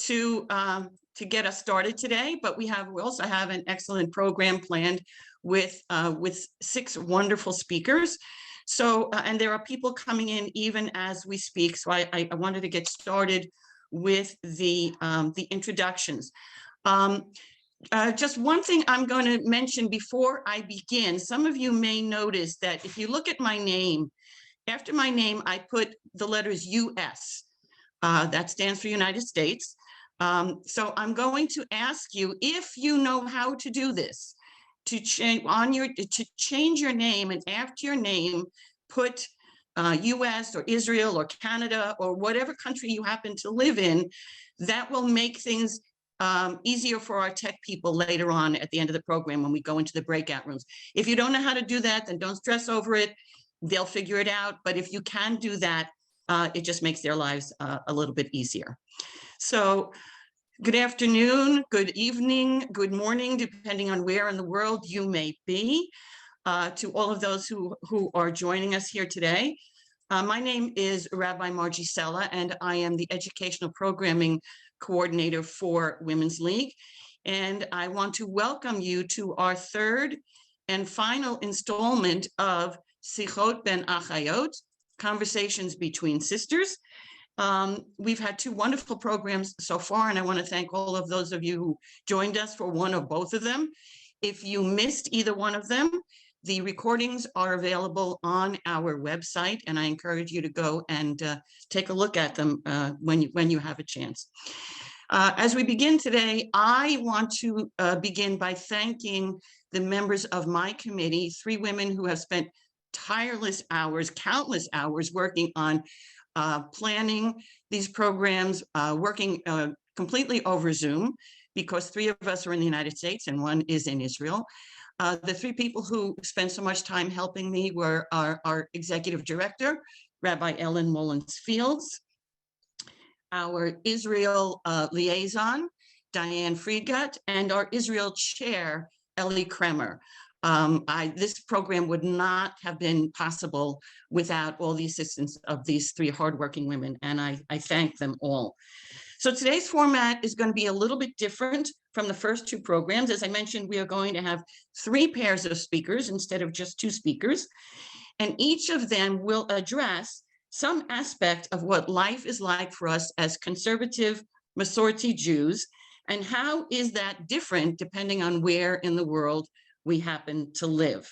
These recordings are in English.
to get us started today, but we also have an excellent program planned with 6 wonderful speakers. So, and there are people coming in even as we speak. So I wanted to get started with the introductions. Just one thing I'm going to mention before I begin. Some of you may notice that if you look at my name, after my name, I put the letters US. That stands for United States. So I'm going to ask you, if you know how to do this, to change your name, and after your name, put US or Israel or Canada or whatever country you happen to live in. That will make things easier for our tech people later on at the end of the program when we go into the breakout rooms. If you don't know how to do that, then don't stress over it. They'll figure it out. But if you can do that, it just makes their lives a little bit easier. So good afternoon, good evening, good morning, depending on where in the world you may be, to all of those who are joining us here today. My name is Rabbi Margie Sella, and I am the Educational Programming Coordinator for Women's League. And I want to welcome you to our 3rd and final installment of Sichot ben Achayot, Conversations Between Sisters. We've had 2 wonderful programs so far, and I want to thank all of those of you who joined us for one or both of them. If you missed either one of them, the recordings are available on our website, and I encourage you to go and take a look at them when you have a chance. As we begin today, I want to begin by thanking the members of my committee, 3 women who have spent tireless hours, countless hours working on planning these programs, working completely over Zoom, because 3 of us are in the United States and 1 is in Israel. The 3 people who spent so much time helping me were our executive director, Rabbi Ellen Mullins Fields, our Israel liaison, Diane Friedgut, and our Israel chair, Ellie Kremer. This program would not have been possible without all the assistance of these 3 hardworking women, and I thank them all. So today's format is going to be a little bit different from the first 2 programs. As I mentioned, we are going to have 3 pairs of speakers instead of just 2 speakers, and each of them will address some aspect of what life is like for us as conservative Masorti Jews, and how is that different depending on where in the world we happen to live.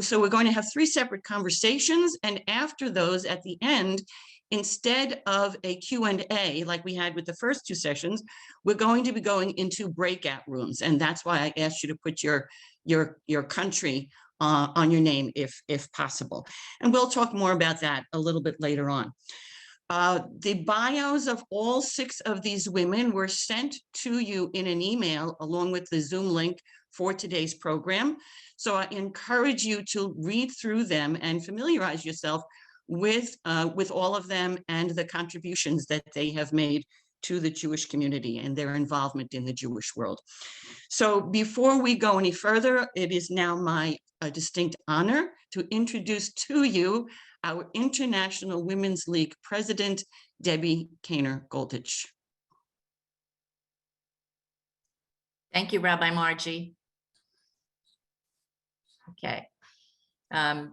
So we're going to have 3 separate conversations, and after those, at the end, instead of a Q&A like we had with the first 2 sessions, we're going to be going into breakout rooms, and that's why I asked you to put your country on your name if possible. And we'll talk more about that a little bit later on. The bios of all 6 of these women were sent to you in an email along with the Zoom link for today's program. So I encourage you to read through them and familiarize yourself with all of them and the contributions that they have made to the Jewish community and their involvement in the Jewish world. So before we go any further, it is now my distinct honor to introduce to you our International Women's League President, Debbie Kaner-Goldich. Thank you, Rabbi Margie. Okay.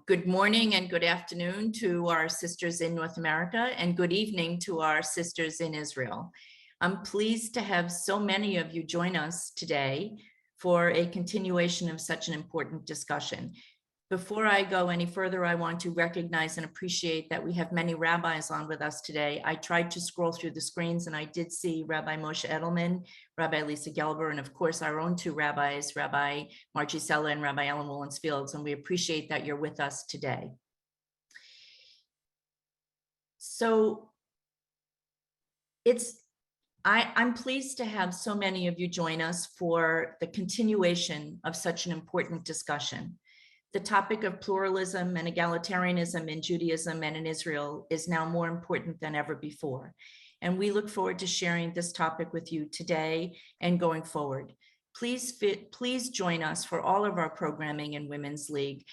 Good morning and good afternoon to our sisters in North America, and good evening to our sisters in Israel. I'm pleased to have so many of you join us today for a continuation of such an important discussion. Before I go any further, I want to recognize and appreciate that we have many rabbis on with us today. I tried to scroll through the screens and I did see Rabbi Moshe Edelman, Rabbi Lisa Gelber, and of course our own 2 rabbis, Rabbi Margie Sella and Rabbi Ellen Mullins Fields, and we appreciate that you're with us today. So I'm pleased to have so many of you join us for the continuation of such an important discussion. The topic of pluralism and egalitarianism in Judaism and in Israel is now more important than ever before. And we look forward to sharing this topic with you today and going forward. Please join us for all of our programming in Women's League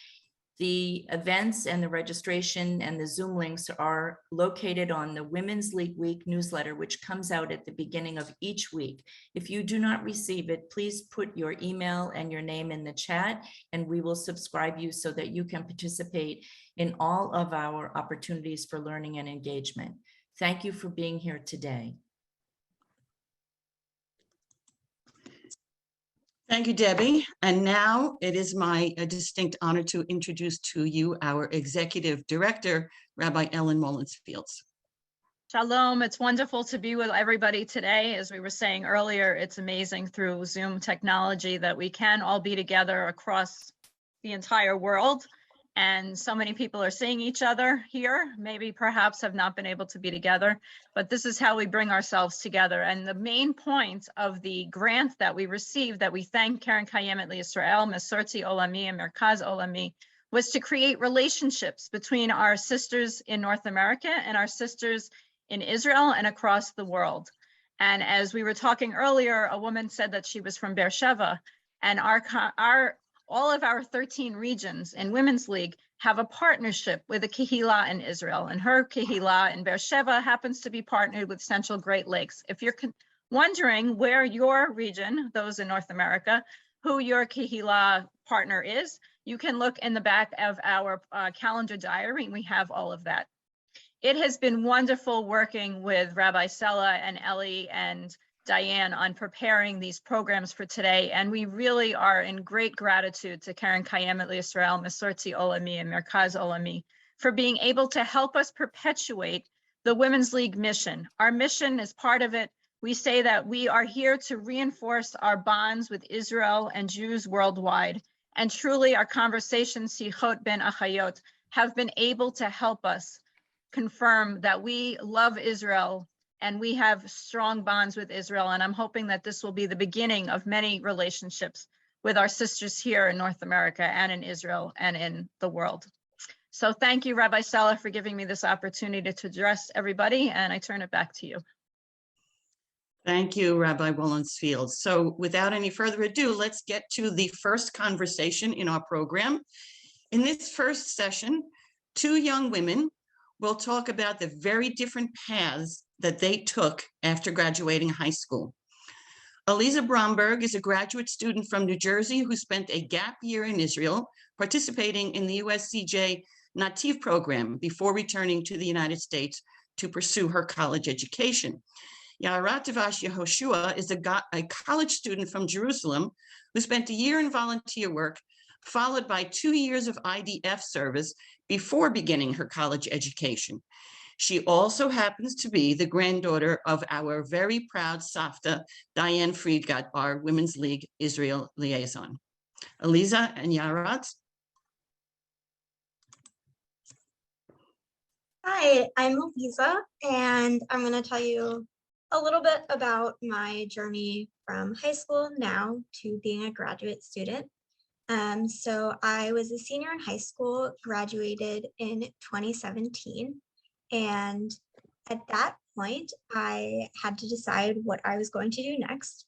The events and the registration and the Zoom links are located on the Women's League Week newsletter, which comes out at the beginning of each week. If you do not receive it, please put your email and your name in the chat, and we will subscribe you so that you can participate in all of our opportunities for learning and engagement. Thank you for being here today. Thank you, Debbie. And now it is my distinct honor to introduce to you our Executive Director, Rabbi Ellen Mullins Fields. Shalom, it's wonderful to be with everybody today. As we were saying earlier, it's amazing through Zoom technology that we can all be together across the entire world. And so many people are seeing each other here, maybe perhaps have not been able to be together, but this is how we bring ourselves together. And the main point of the grant that we received, that we thank Karen Kayemet L'Yisrael, Mesorti Olami, and Merkaz Olami, was to create relationships between our sisters in North America and our sisters in Israel and across the world. And as we were talking earlier, a woman said that she was from Beersheba, and all of our 13 regions in Women's League have a partnership with a Kehillah in Israel, and her Kehillah in Beersheba happens to be partnered with Central Great Lakes. If you're wondering where your region, those in North America, who your Kehillah partner is, you can look in the back of our calendar diary. We have all of that. It has been wonderful working with Rabbi Sella and Ellie and Diane on preparing these programs for today. And we really are in great gratitude to Karen Kayemet L'Yisrael, Mesorti Olami, and Merkaz Olami for being able to help us perpetuate the Women's League mission. Our mission is part of it. We say that we are here to reinforce our bonds with Israel and Jews worldwide. And truly our conversations, Sichot ben Achayot, have been able to help us confirm that we love Israel and we have strong bonds with Israel. And I'm hoping that this will be the beginning of many relationships with our sisters here in North America and in Israel and in the world. So thank you, Rabbi Sella, for giving me this opportunity to address everybody, and I turn it back to you. Thank you, Rabbi Mullins Fields. So without any further ado, let's get to the first conversation in our program. In this first session, two young women will talk about the very different paths that they took after graduating high school. Aliza Bromberg is a graduate student from New Jersey who spent a gap year in Israel participating in the USCJ Nativ program before returning to the United States to pursue her college education. Yarat Devash Yehoshua is a college student from Jerusalem who spent a year in volunteer work, followed by 2 years of IDF service before beginning her college education. She also happens to be the granddaughter of our very proud Savta, Diane Friedgott, our Women's League Israel liaison. Aliza and Yarat. Hi, I'm Aliza, and I'm going to tell you a little bit about my journey from high school now to being a graduate student. So I was a senior in high school, graduated in 2017. And at that point, I had to decide what I was going to do next.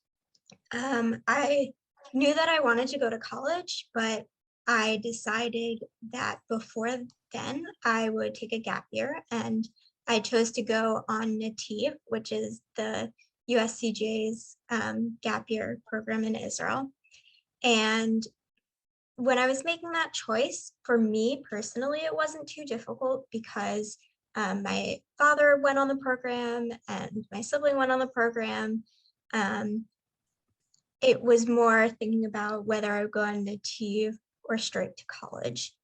I knew that I wanted to go to college, but I decided that before then I would take a gap year, and I chose to go on Nativ, which is the USCJ's gap year program in Israel. And when I was making that choice, for me personally, it wasn't too difficult because my father went on the program and my sibling went on the program. It was more thinking about whether I would go on Nativ or straight to college.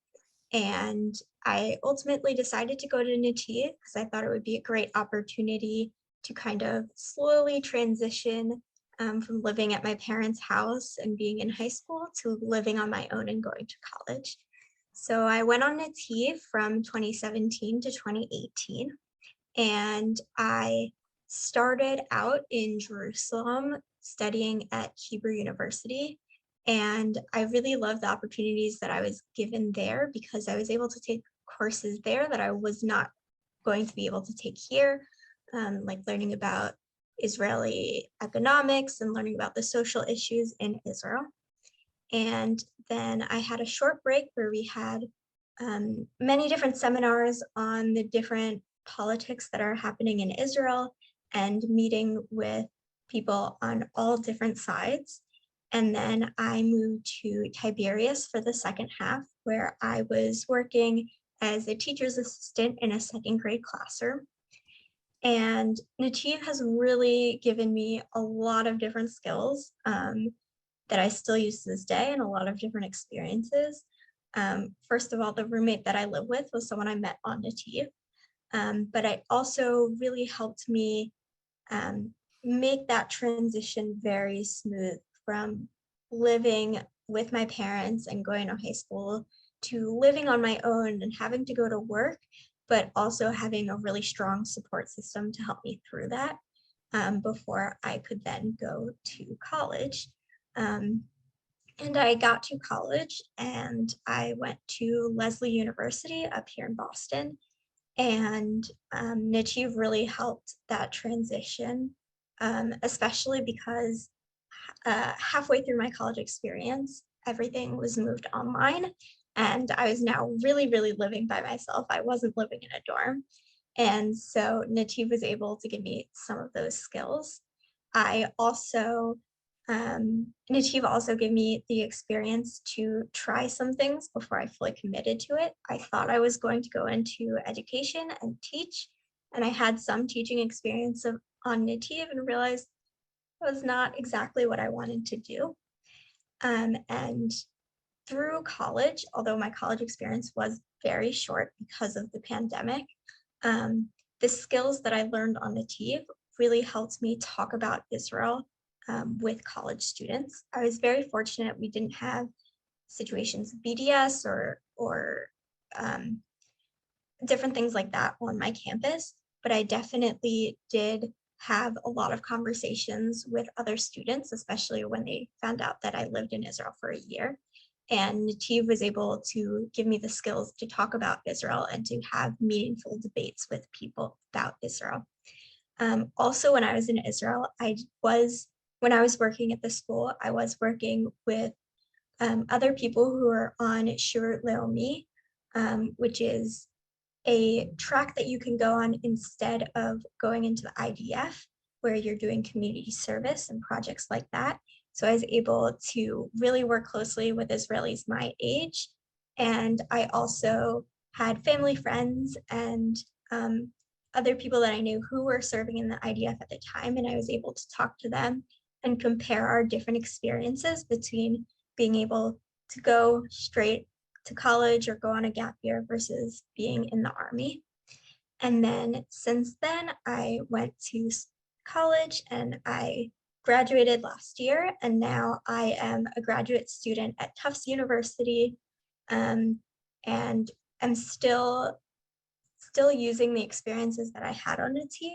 And I ultimately decided to go to Nativ because I thought it would be a great opportunity to kind of slowly transition from living at my parents' house and being in high school to living on my own and going to college. So I went on Nativ from 2017 to 2018, and I started out in Jerusalem studying at Hebrew University. And I really loved the opportunities that I was given there because I was able to take courses there that I was not going to be able to take here, like learning about Israeli economics and learning about the social issues in Israel. And then I had a short break where we had many different seminars on the different politics that are happening in Israel and meeting with people on all different sides. And then I moved to Tiberias for the second half, where I was working as a teacher's assistant in a second grade classroom. And Nativ has really given me a lot of different skills that I still use to this day, and a lot of different experiences. First of all, the roommate that I live with was someone I met on Nativ, but it also really helped me make that transition very smooth from living with my parents and going to high school to living on my own and having to go to work, but also having a really strong support system to help me through that before I could then go to college. And I got to college and I went to Lesley University up here in Boston. And Nativ really helped that transition, especially because halfway through my college experience, everything was moved online. And I was now really, really living by myself. I wasn't living in a dorm. And so Nativ was able to give me some of those skills. Nativ also gave me the experience to try some things before I fully committed to it. I thought I was going to go into education and teach, and I had some teaching experience on Nativ and realized it was not exactly what I wanted to do. And through college, although my college experience was very short because of the pandemic, the skills that I learned on Nativ really helped me talk about Israel with college students. I was very fortunate we didn't have situations of BDS or different things like that on my campus, but I definitely did have a lot of conversations with other students, especially when they found out that I lived in Israel for a year. And Nativ was able to give me the skills to talk about Israel and to have meaningful debates with people about Israel. Also, when I was in Israel, when I was working at the school, I was working with other people who are on Shirut Leomi, which is a track that you can go on instead of going into the IDF, where you're doing community service and projects like that. So I was able to really work closely with Israelis my age. And I also had family friends and other people that I knew who were serving in the IDF at the time. And I was able to talk to them and compare our different experiences between being able to go straight to college or go on a gap year versus being in the Army. And then since then, I went to college and I graduated last year, and now I am a graduate student at Tufts University, and I'm still using the experiences that I had on Nativ,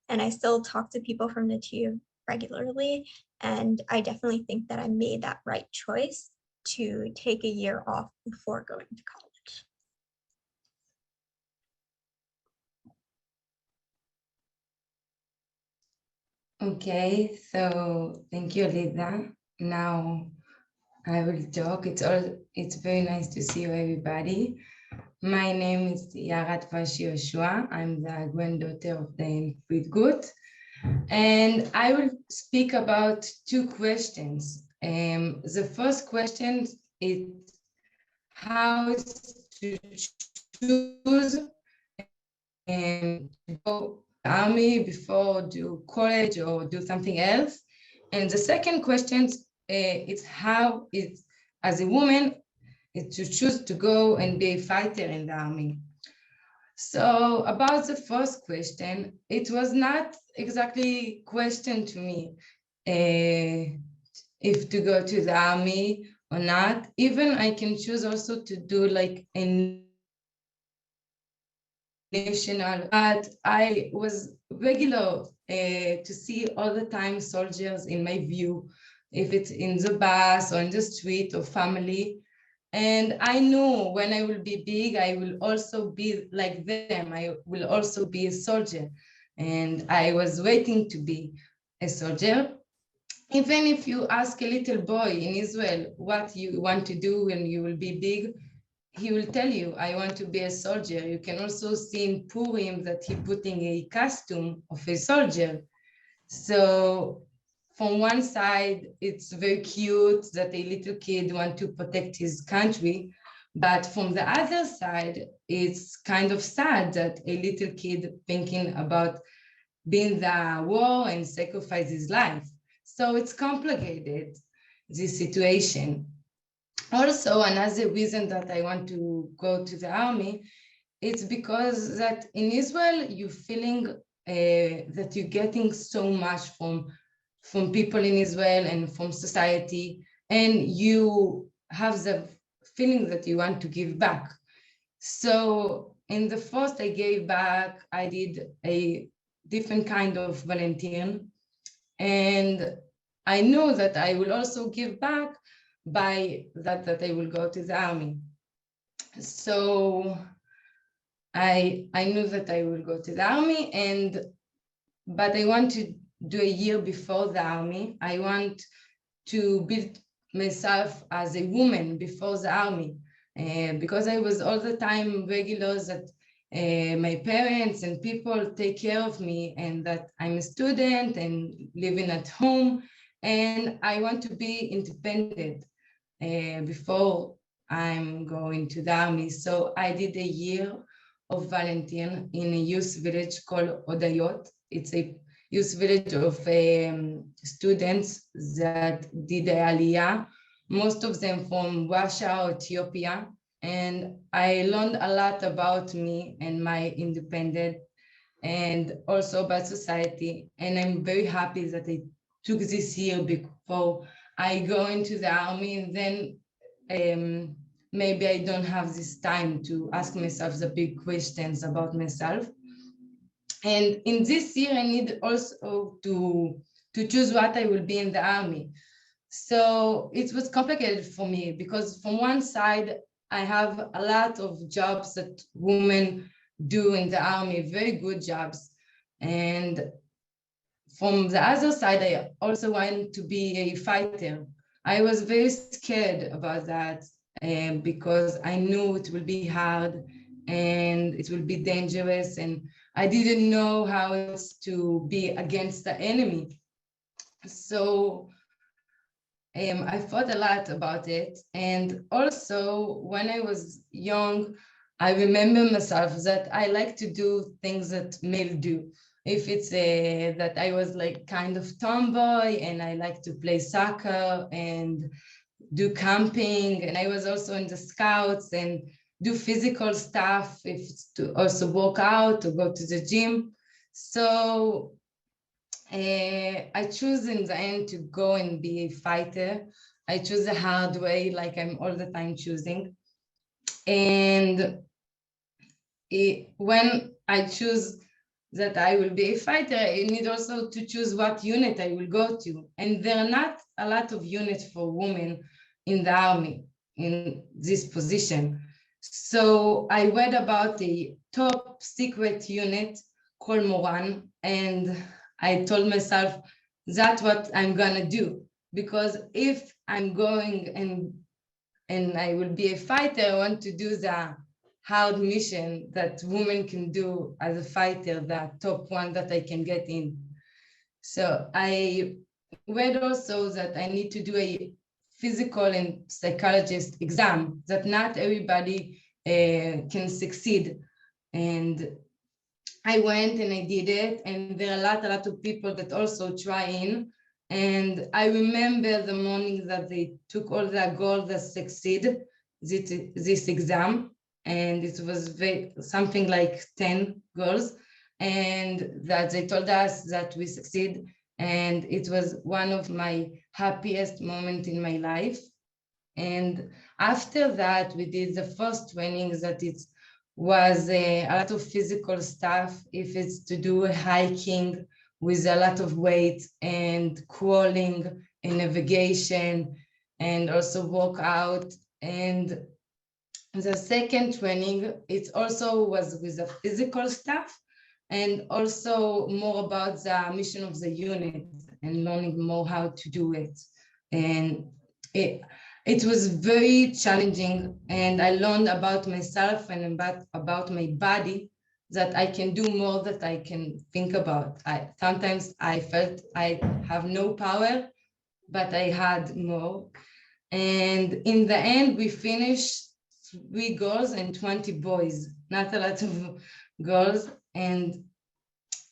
and I still talk to people from Nativ regularly, and I definitely think that I made that right choice to take a year off before going to college. Okay, so thank you, Lida. Now I will talk. It's very nice to see you, everybody. My name is Yarat Vashi Yoshua. I'm the granddaughter of the Friedgut. And I will speak about two questions. The first question is how to choose and go army before do college or do something else. And the second question is how it's as a woman to choose to go and be a fighter in the army. So about the first question, it was not exactly question to me if to go to the army or not. Even I can choose also to do like a national, but I was regular to see all the time soldiers in my view, if it's in the bus or in the street or family. And I knew when I will be big, I will also be like them. I will also be a soldier. And I was waiting to be a soldier. Even if you ask a little boy in Israel what you want to do when you will be big, he will tell you, I want to be a soldier. You can also see in Purim that he putting a costume of a soldier. So from one side, it's very cute that a little kid want to protect his country. But from the other side, it's kind of sad that a little kid thinking about being the war and sacrifice his life. So it's complicated, this situation. Also, another reason that I want to go to the army, it's because that in Israel, you're feeling that you're getting so much from people in Israel and from society, and you have the feeling that you want to give back. So in the first I gave back, I did a different kind of volunteering, and I know that I will also give back by that I will go to the army. So I knew that I will go to the army, but I want to do a year before the army. I want to build myself as a woman before the army, because I was all the time regular that my parents and people take care of me, and that I'm a student and living at home, and I want to be independent before I'm going to the army. So I did a year of volunteering in a youth village called Achayot. It's a youth village of students that did the Aliyah, most of them from Russia or Ethiopia. And I learned a lot about me and my independence, and also about society. And I'm very happy that I took this year before I go into the army, and then maybe I don't have this time to ask myself the big questions about myself. And in this year, I need also to choose what I will be in the army. So it was complicated for me, because from one side, I have a lot of jobs that women do in the army, very good jobs. And from the other side, I also want to be a fighter. I was very scared about that because I knew it will be hard and it will be dangerous, and I didn't know how it's to be against the enemy. So I thought a lot about it. And also when I was young, I remember myself that I like to do things that male do. If it's that I was like kind of tomboy and I like to play soccer and do camping, and I was also in the scouts and do physical stuff, if it's to also work out or go to the gym. So I choose in the end to go and be a fighter. I choose the hard way, like I'm all the time choosing. And when I choose that I will be a fighter, I need also to choose what unit I will go to. And there are not a lot of units for women in the army in this position. So I read about a top secret unit called Moran, and I told myself that's what I'm gonna do, because if I'm going and I will be a fighter, I want to do the hard mission that women can do as a fighter, the top one that I can get in. So I read also that I need to do a physical and psychologist exam, that not everybody can succeed. And I went and I did it, and there are a lot of people that also try in. And I remember the morning that they took all the girls that succeed this exam, and it was something like 10 girls, and that they told us that we succeed. And it was one of my happiest moments in my life. And after that, we did the first trainings that it was a lot of physical stuff. If it's to do hiking with a lot of weight and crawling and navigation and also workout. And the second training, it also was with the physical stuff and also more about the mission of the unit and learning more how to do it. And it was very challenging, and I learned about myself and about my body, that I can do more than I can think about. Sometimes I felt I have no power, but I had more. And in the end, we finished 3 girls and 20 boys, not a lot of girls. And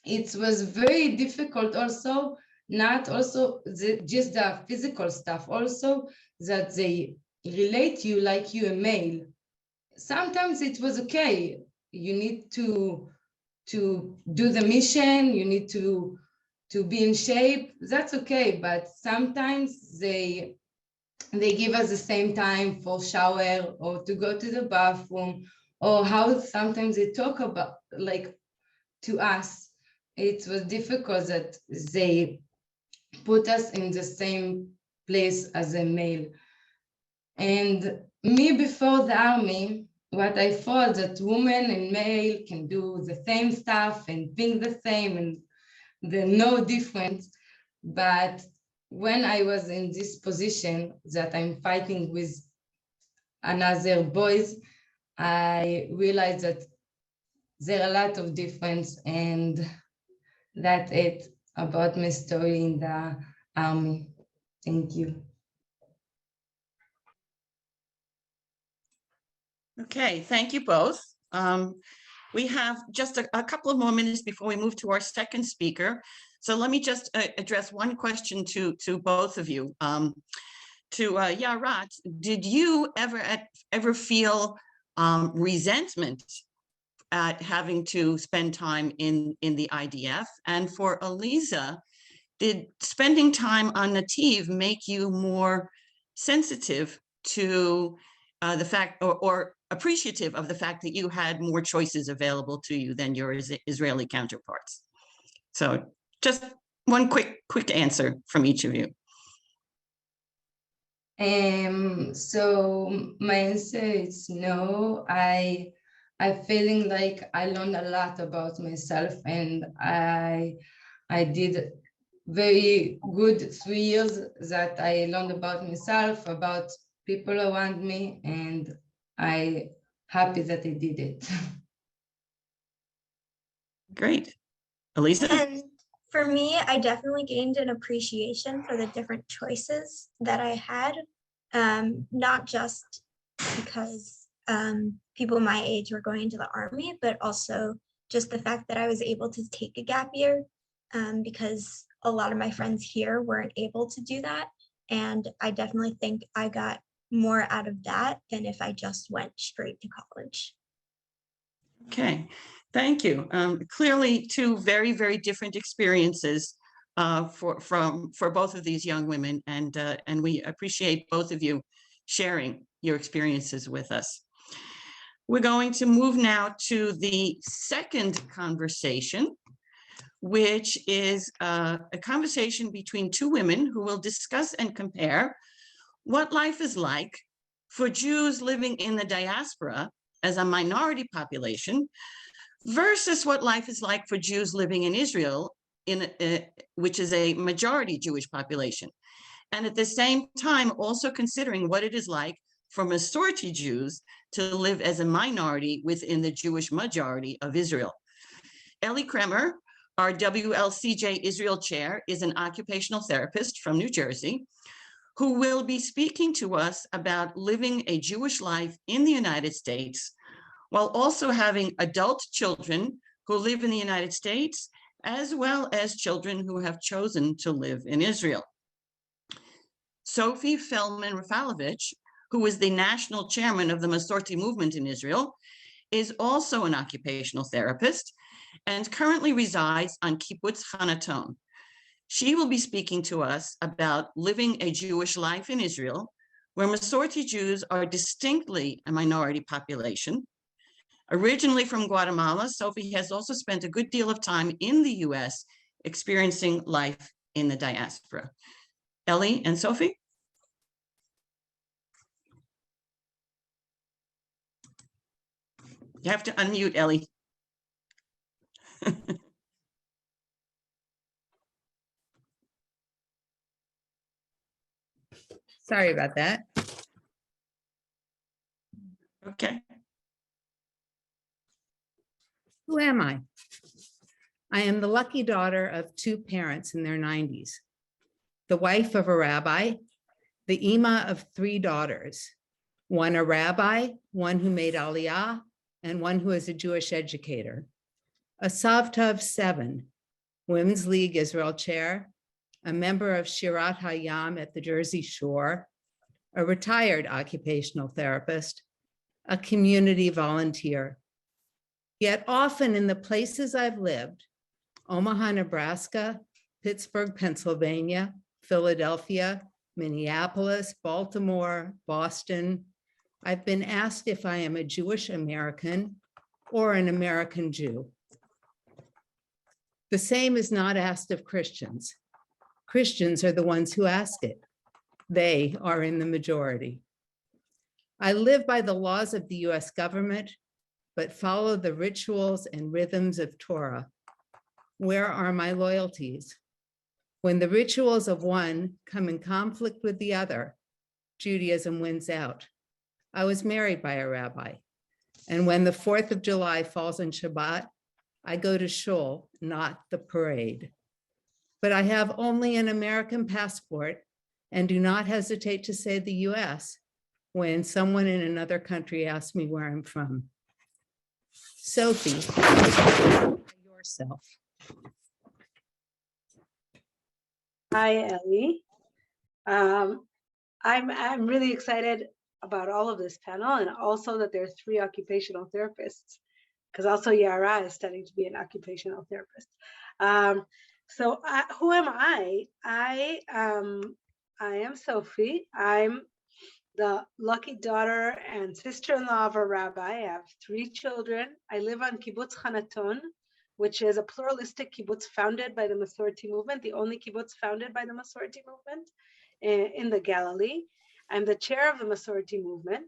it was very difficult also, not also just the physical stuff, also that they relate you like you a male. Sometimes it was okay. You need to do the mission, you need to be in shape, that's okay. But sometimes they give us the same time for shower or to go to the bathroom, or how sometimes they talk about, like, to us. It was difficult that they put us in the same place as a male. And me, before the army, what I thought that women and male can do the same stuff and think the same, and there's no difference. But when I was in this position that I'm fighting with another boys, I realized that there are a lot of difference, and that's it about my story in the army. Thank you. Okay, thank you both. We have just a couple of more minutes before we move to our second speaker. So let me just address one question to both of you. To Yarat, did you ever feel resentment at having to spend time in the IDF? And for Aliza, did spending time on Nativ make you more sensitive to the fact, or appreciative of the fact that you had more choices available to you than your Israeli counterparts? So just one quick answer from each of you. So my answer is no. I feeling like I learned a lot about myself, and I did very good 3 years that I learned about myself, about people around me, and I happy that I did it. Great. Aliza? And for me, I definitely gained an appreciation for the different choices that I had, not just because people my age were going into the army, but also just the fact that I was able to take a gap year, because a lot of my friends here weren't able to do that. And I definitely think I got more out of that than if I just went straight to college. Okay, thank you. Clearly, two very different experiences for both of these young women, and we appreciate both of you sharing your experiences with us. We're going to move now to the second conversation, which is a conversation between two women who will discuss and compare what life is like for Jews living in the diaspora as a minority population versus what life is like for Jews living in Israel, which is a majority Jewish population. And at the same time, also considering what it is like for Masorti Jews to live as a minority within the Jewish majority of Israel. Ellie Kremer, our WLCJ Israel chair, is an occupational therapist from New Jersey who will be speaking to us about living a Jewish life in the United States while also having adult children who live in the United States, as well as children who have chosen to live in Israel. Sophie Feldman-Rafalovich, who is the national chairman of the Masorti movement in Israel, is also an occupational therapist and currently resides on Kibbutz Hanaton. She will be speaking to us about living a Jewish life in Israel, where Masorti Jews are distinctly a minority population. Originally from Guatemala, Sophie has also spent a good deal of time in the US experiencing life in the diaspora. Ellie and Sophie? You have to unmute, Ellie. Sorry about that. Okay. Who am I? I am the lucky daughter of two parents in their 90s, the wife of a rabbi, the imma of three daughters, one a rabbi, one who made Aliyah, and one who is a Jewish educator, a savta of 7, Women's League Israel chair, a member of Shirat Hayam at the Jersey Shore, a retired occupational therapist, a community volunteer. Yet often in the places I've lived, Omaha, Nebraska, Pittsburgh, Pennsylvania, Philadelphia, Minneapolis, Baltimore, Boston, I've been asked if I am a Jewish American or an American Jew. The same is not asked of Christians. Christians are the ones who ask it. They are in the majority. I live by the laws of the US government, but follow the rituals and rhythms of Torah. Where are my loyalties? When the rituals of one come in conflict with the other, Judaism wins out. I was married by a rabbi, and when the 4th of July falls on Shabbat, I go to shul, not the parade. But I have only an American passport and do not hesitate to say the US when someone in another country asks me where I'm from. Sophie, yourself. Hi, Ellie. I'm really excited about all of this panel, and also that there are 3 occupational therapists, because also Yara is studying to be an occupational therapist. So who am I? I am Sophie. I'm the lucky daughter and sister-in-law of a rabbi. I have 3 children. I live on Kibbutz Hanaton, which is a pluralistic kibbutz founded by the Masorti movement, the only kibbutz founded by the Masorti movement in the Galilee. I'm the chair of the Masorti movement.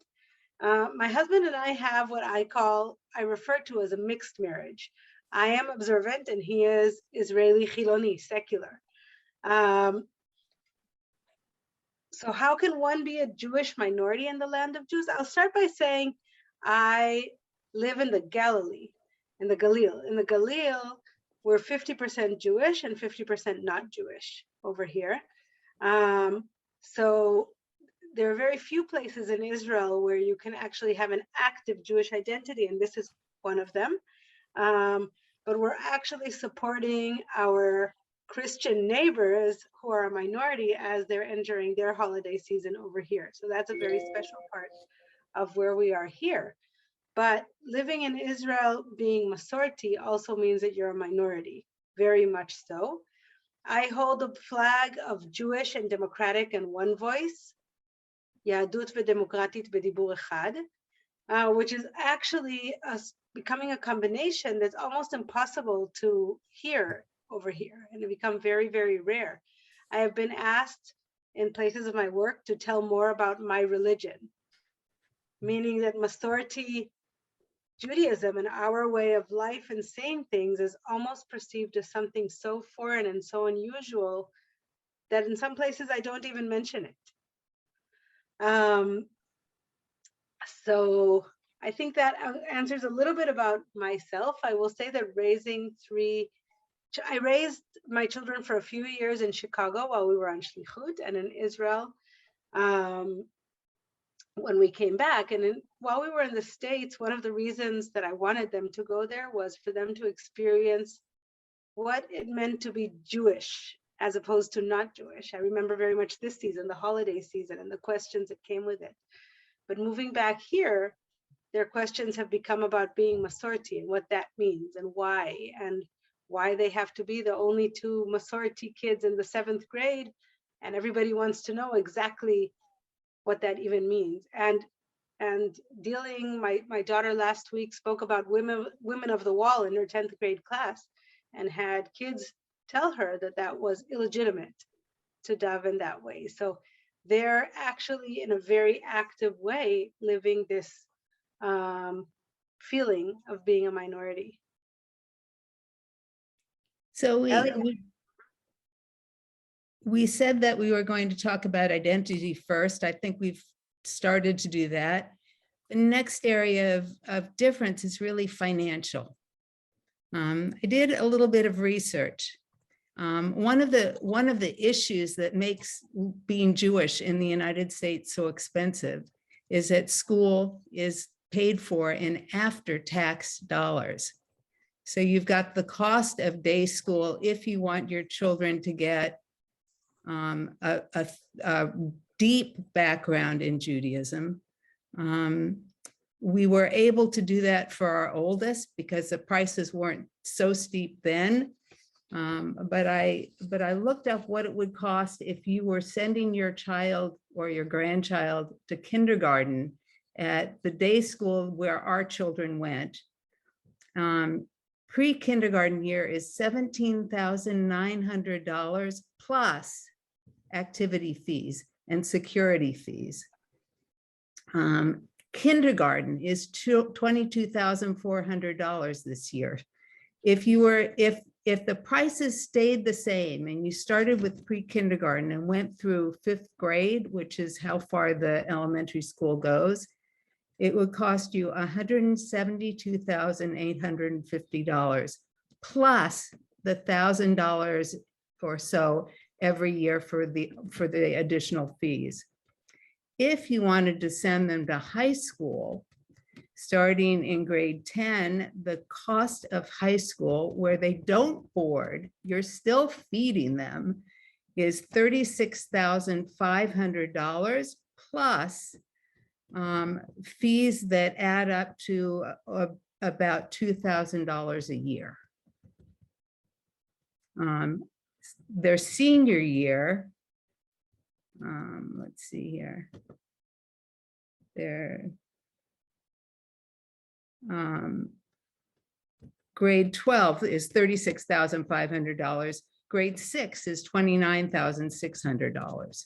My husband and I have what I refer to as a mixed marriage. I am observant and he is Israeli Chiloni, secular. So how can one be a Jewish minority in the land of Jews? I'll start by saying I live in the Galilee, in the Galil. In the Galil, we're 50% Jewish and 50% not Jewish over here. So there are very few places in Israel where you can actually have an active Jewish identity, and this is one of them. But we're actually supporting our Christian neighbors who are a minority as they're entering their holiday season over here. So that's a very special part of where we are here. But living in Israel, being Masorti also means that you're a minority, very much so. I hold the flag of Jewish and democratic and one voice, Yahadut v'Demokratit b'Dibur Echad, which is actually becoming a combination that's almost impossible to hear over here, and it become very, very rare. I have been asked in places of my work to tell more about my religion, meaning that Masorti Judaism and our way of life and saying things is almost perceived as something so foreign and so unusual that in some places I don't even mention it. So I think that answers a little bit about myself. I will say that I raised my children for a few years in Chicago while we were on Sichot, and in Israel when we came back. And while we were in the States, one of the reasons that I wanted them to go there was for them to experience what it meant to be Jewish as opposed to not Jewish. I remember very much this season, the holiday season, and the questions that came with it. But moving back here, their questions have become about being Masorti and what that means and why they have to be the only 2 Masorti kids in the 7th grade, and everybody wants to know exactly what that even means. And my daughter last week spoke about women of the wall in her 10th grade class, and had kids tell her that that was illegitimate to daven that way. So they're actually in a very active way living this feeling of being a minority. So Ellie? we said that we were going to talk about identity first. I think we've started to do that. The next area of difference is really financial. I did a little bit of research. One of the issues that makes being Jewish in the United States so expensive is that school is paid for in after-tax dollars. So you've got the cost of day school if you want your children to get a deep background in Judaism. We were able to do that for our oldest because the prices weren't so steep then. But I looked up what it would cost if you were sending your child or your grandchild to kindergarten at the day school where our children went. Pre-kindergarten year is $17,900 plus activity fees and security fees. Kindergarten is $22,400 this year. If the prices stayed the same and you started with pre-kindergarten and went through 5th grade, which is how far the elementary school goes, it would cost you $172,850 plus the $1,000 or so every year for the additional fees. If you wanted to send them to high school, starting in grade 10, the cost of high school, where they don't board, you're still feeding them, is $36,500 plus fees that add up to about $2,000 a year. Their senior year, let's see here, their grade 12 is $36,500. Grade 6 is $29,600.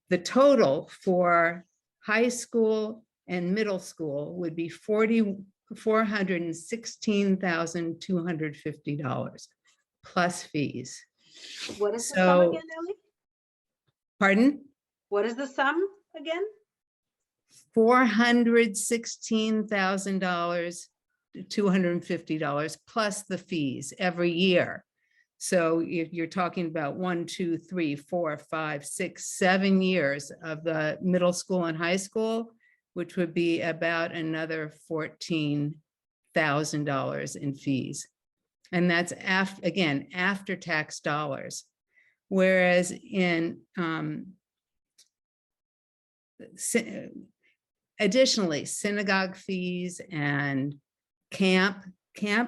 The total for high school and middle school would be $416,250 plus fees. What is the So- sum again, Ellie? Pardon? What is the sum again? $416,000, $250 plus the fees every year. So if you're talking about 1, 2, 3, 4, 5, 6, 7 years of the middle school and high school, which would be about another $14,000 in fees. And that's again, after tax dollars. Whereas in additionally, synagogue fees and Camp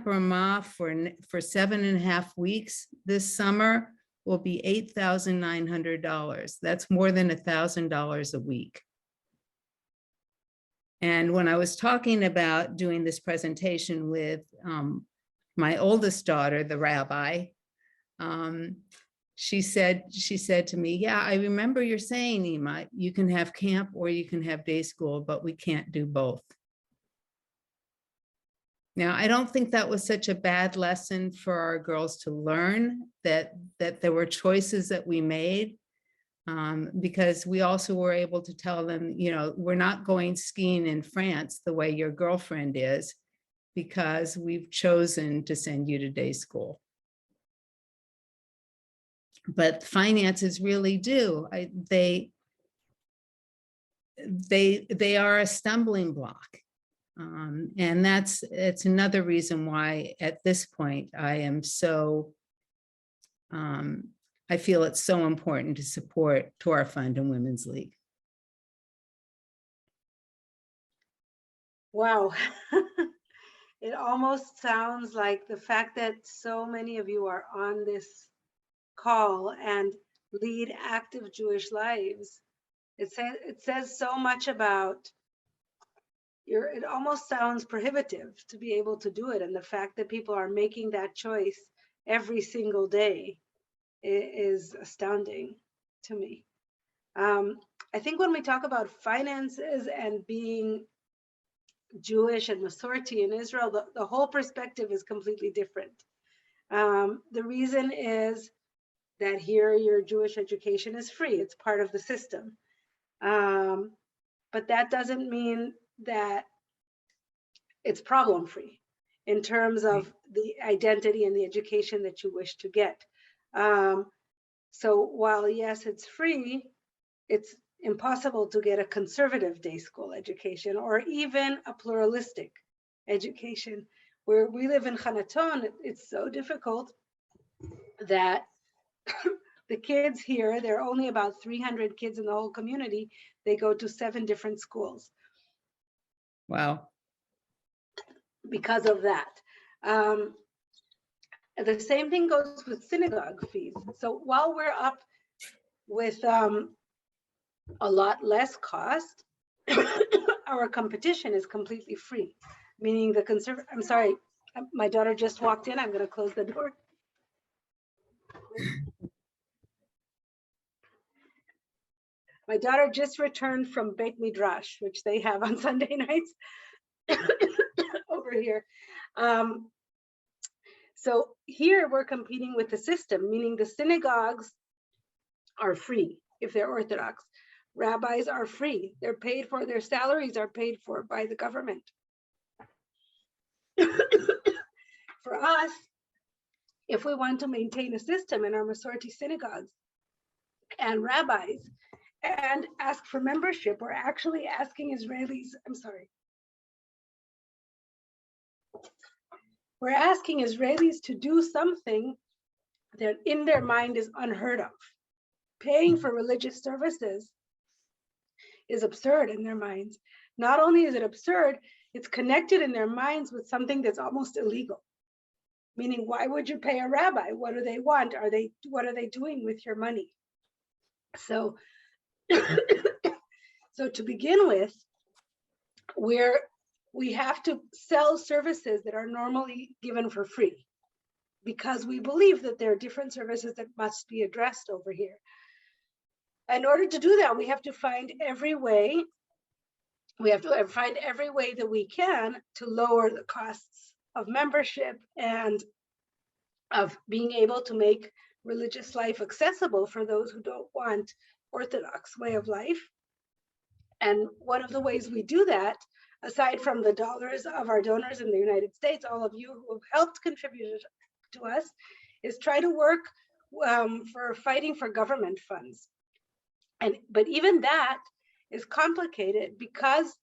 Ramah for 7.5 weeks this summer will be $8,900. That's more than $1,000 a week. And when I was talking about doing this presentation with my oldest daughter, the Rabbi, she said to me, yeah, I remember you're saying, Ima, you can have camp or you can have day school, but we can't do both. Now, I don't think that was such a bad lesson for our girls to learn, that there were choices that we made, because we also were able to tell them, you know, we're not going skiing in France the way your girlfriend is, because we've chosen to send you to day school. But finances really do. They are a stumbling block. And it's another reason why at this point I am so, I feel it's so important to support Torah Fund and Women's League. Wow. It almost sounds like the fact that so many of you are on this call and lead active Jewish lives. It says so much about it almost sounds prohibitive to be able to do it. And the fact that people are making that choice every single day is astounding to me. I think when we talk about finances and being Jewish and Masorti in Israel, the whole perspective is completely different. The reason is that here your Jewish education is free. It's part of the system. But that doesn't mean that it's problem-free in terms of the identity and the education that you wish to get. So while yes, it's free, it's impossible to get a conservative day school education or even a pluralistic education. Where we live in Hanaton, it's so difficult that the kids here, there are only about 300 kids in the whole community. They go to 7 different schools. Wow. Because of that. The same thing goes with synagogue fees. So while we're up with a lot less cost, our competition is completely free, meaning the I'm sorry, my daughter just walked in. I'm going to close the door. My daughter just returned from Beit Midrash, which they have on Sunday nights over here. So here we're competing with the system, meaning the synagogues are free if they're Orthodox. Rabbis are free. They're paid for, their salaries are paid for by the government. For us, if we want to maintain a system in our Masorti synagogues and rabbis and ask for membership, we're actually asking Israelis, we're asking Israelis to do something that in their mind is unheard of. Paying for religious services is absurd in their minds. Not only is it absurd, it's connected in their minds with something that's almost illegal. Meaning, why would you pay a rabbi? What do they want? What are they doing with your money? So, so to begin with, we have to sell services that are normally given for free because we believe that there are different services that must be addressed over here. In order to do that, we have to find every way. We have to find every way that we can to lower the costs of membership and of being able to make religious life accessible for those who don't want Orthodox way of life. And one of the ways we do that, aside from the dollars of our donors in the United States, all of you who have helped contribute to us, is try to work for fighting for government funds. But even that is complicated because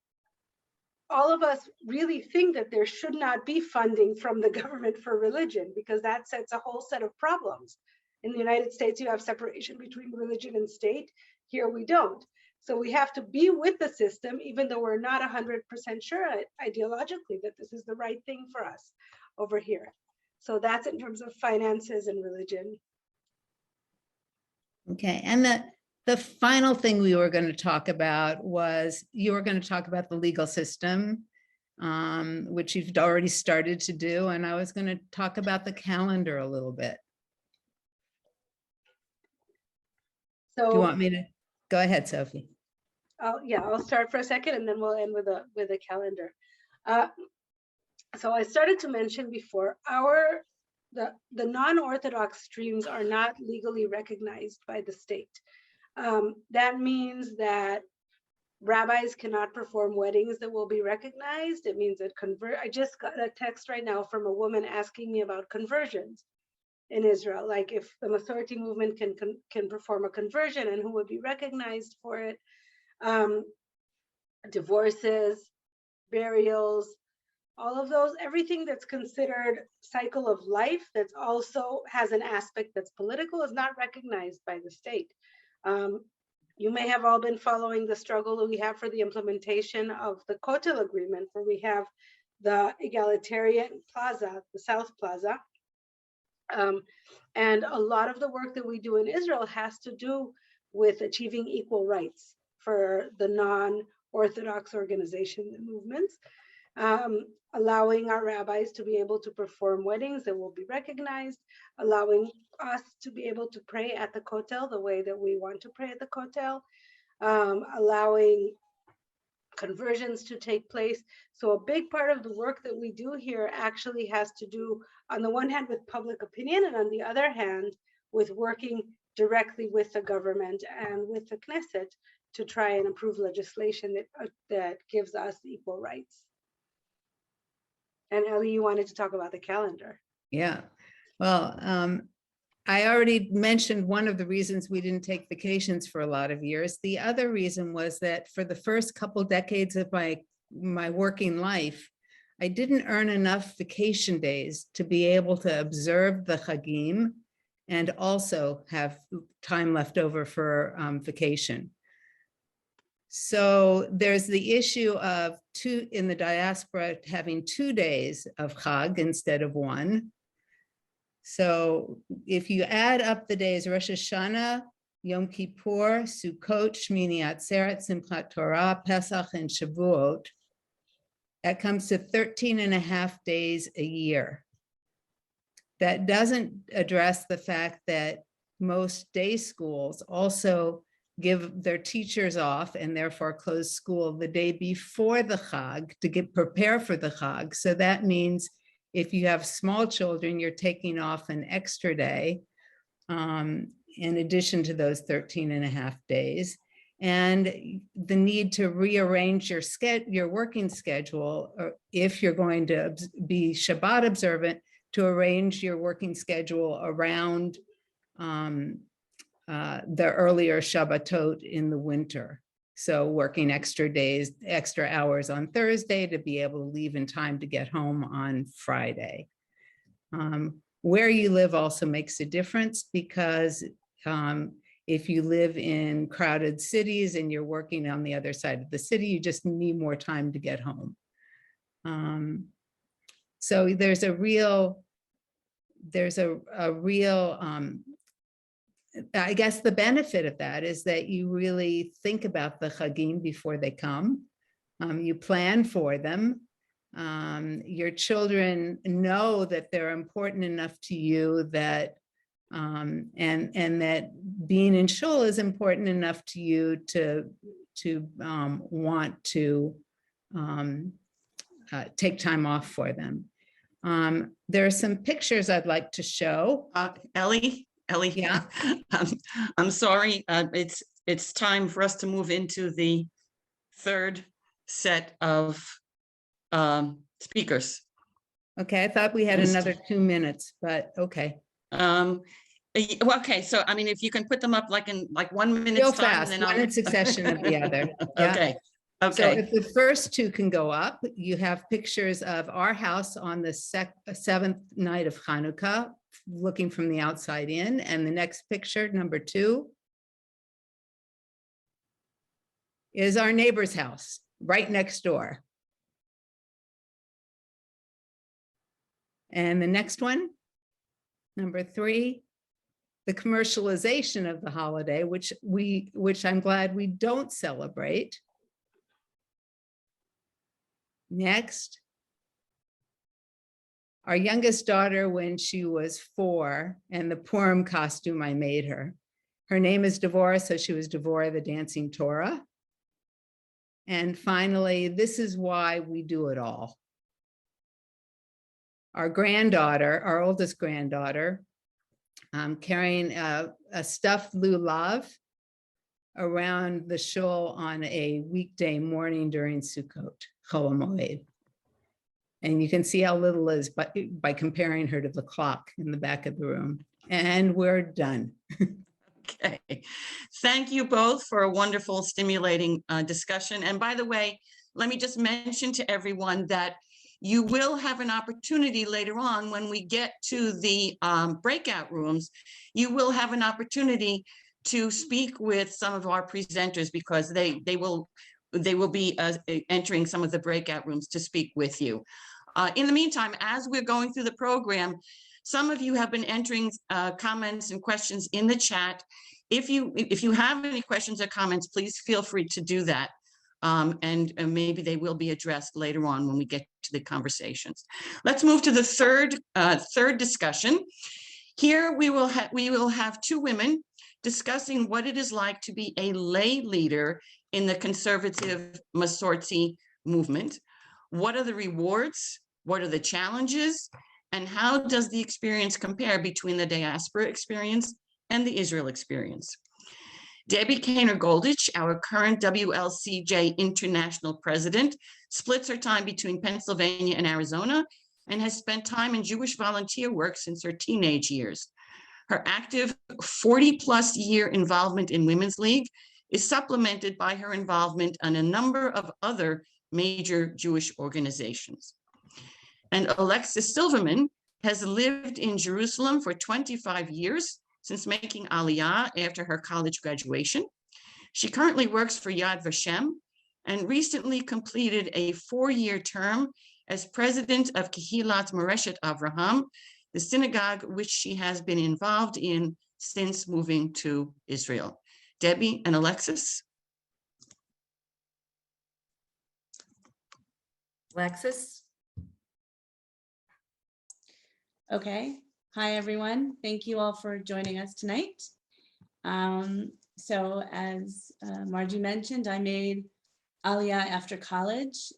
all of us really think that there should not be funding from the government for religion, because that sets a whole set of problems. In the United States, you have separation between religion and state. Here we don't. So we have to be with the system, even though we're not 100% sure ideologically that this is the right thing for us over here. So that's in terms of finances and religion. Okay, and the final thing we were going to talk about was you were going to talk about the legal system, which you've already started to do, and I was going to talk about the calendar a little bit. So do you want me to go ahead, Sophie? Yeah, I'll start for a second, and then we'll end with a calendar. So I started to mention before, the non-Orthodox streams are not legally recognized by the state. That means that rabbis cannot perform weddings that will be recognized. It means that I just got a text right now from a woman asking me about conversions in Israel, like if the Masorti movement can perform a conversion and who would be recognized for it. Divorces, burials, all of those, everything that's considered cycle of life that's also has an aspect that's political is not recognized by the state. You may have all been following the struggle that we have for the implementation of the Kotel Agreement, where we have the egalitarian plaza, the South Plaza. And a lot of the work that we do in Israel has to do with achieving equal rights for the non-Orthodox organizations and movements, allowing our rabbis to be able to perform weddings that will be recognized, allowing us to be able to pray at the Kotel the way that we want to pray at the Kotel, allowing conversions to take place. So a big part of the work that we do here actually has to do, on the one hand, with public opinion, and on the other hand, with working directly with the government and with the Knesset to try and approve legislation that gives us equal rights. And Ellie, you wanted to talk about the calendar. Yeah, well, I already mentioned one of the reasons we didn't take vacations for a lot of years. The other reason was that for the first couple decades of my working life, I didn't earn enough vacation days to be able to observe the Chagim and also have time left over for vacation. So there's the issue of in the diaspora having 2 days of Chag instead of 1. So if you add up the days Rosh Hashanah, Yom Kippur, Sukkot, Shmini Atzeret, Simchat Torah, Pesach, and Shavuot, that comes to 13.5 days a year. That doesn't address the fact that most day schools also give their teachers off and therefore close school the day before the Chag to prepare for the Chag. So that means if you have small children, you're taking off an extra day in addition to those 13.5 days. And the need to rearrange your working schedule, or if you're going to be Shabbat observant, to arrange your working schedule around the earlier Shabbatot in the winter. So working extra days, extra hours on Thursday to be able to leave in time to get home on Friday. Where you live also makes a difference, because if you live in crowded cities and you're working on the other side of the city, you just need more time to get home. So there's a real, I guess the benefit of that is that you really think about the Chagim before they come. You plan for them. Your children know that they're important enough to you that, and that being in shul is important enough to you to want to take time off for them. There are some pictures I'd like to show. Ellie, Yeah. I'm sorry. It's time for us to move into the third set of speakers. Okay, I thought we had another 2 minutes, but okay. Well, okay, so I mean, if you can put them up like in 1 minute Real time, fast, then one in succession of the other. Yeah. Okay. So Okay. if the first 2 can go up, you have pictures of our house on the 7th night of Hanukkah, looking from the outside in. And the next picture, number 2, is our neighbor's house right next door. And the next one, number 3, the commercialization of the holiday, which I'm glad we don't celebrate. Next, our youngest daughter when she was 4, and the Purim costume I made her. Her name is Devorah, so she was Devorah the Dancing Torah. And finally, this is why we do it all. Our granddaughter, our oldest granddaughter, carrying a stuffed lulav around the shul on a weekday morning during Sukkot, Chol HaMoed. And you can see how little is by comparing her to the clock in the back of the room. And we're done. Okay. Thank you both for a wonderful, stimulating discussion. And by the way, let me just mention to everyone that you will have an opportunity later on when we get to the breakout rooms. You will have an opportunity to speak with some of our presenters, because they will be entering some of the breakout rooms to speak with you. In the meantime, as we're going through the program, some of you have been entering comments and questions in the chat. If you have any questions or comments, please feel free to do that. And maybe they will be addressed later on when we get to the conversations. Let's move to the third discussion. Here we will have 2 women discussing what it is like to be a lay leader in the conservative Masorti movement. What are the rewards? What are the challenges? And how does the experience compare between the diaspora experience and the Israel experience? Debbie Kaner-Goldich, our current WLCJ International President, splits her time between Pennsylvania and Arizona and has spent time in Jewish volunteer work since her teenage years. Her active 40-plus year involvement in Women's League is supplemented by her involvement in a number of other major Jewish organizations. And Alexis Silverman has lived in Jerusalem for 25 years since making Aliyah after her college graduation. She currently works for Yad Vashem and recently completed a 4-year term as president of Kehilat Moreshet Avraham, the synagogue which she has been involved in since moving to Israel. Debbie and Alexis. Alexis? Okay. Hi, everyone. Thank you all for joining us tonight. So as Margie mentioned, I made Aliyah after college.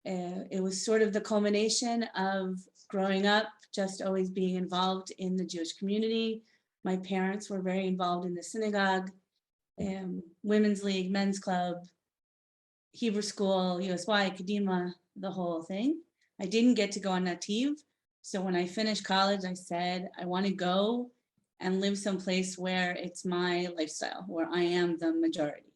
It was sort of the culmination of growing up, just always being involved in the Jewish community. My parents were very involved in the synagogue, Women's League, Men's Club, Hebrew School, USY, Kadima, the whole thing. I didn't get to go on Nativ. So when I finished college, I said, I want to go and live someplace where it's my lifestyle, where I am the majority.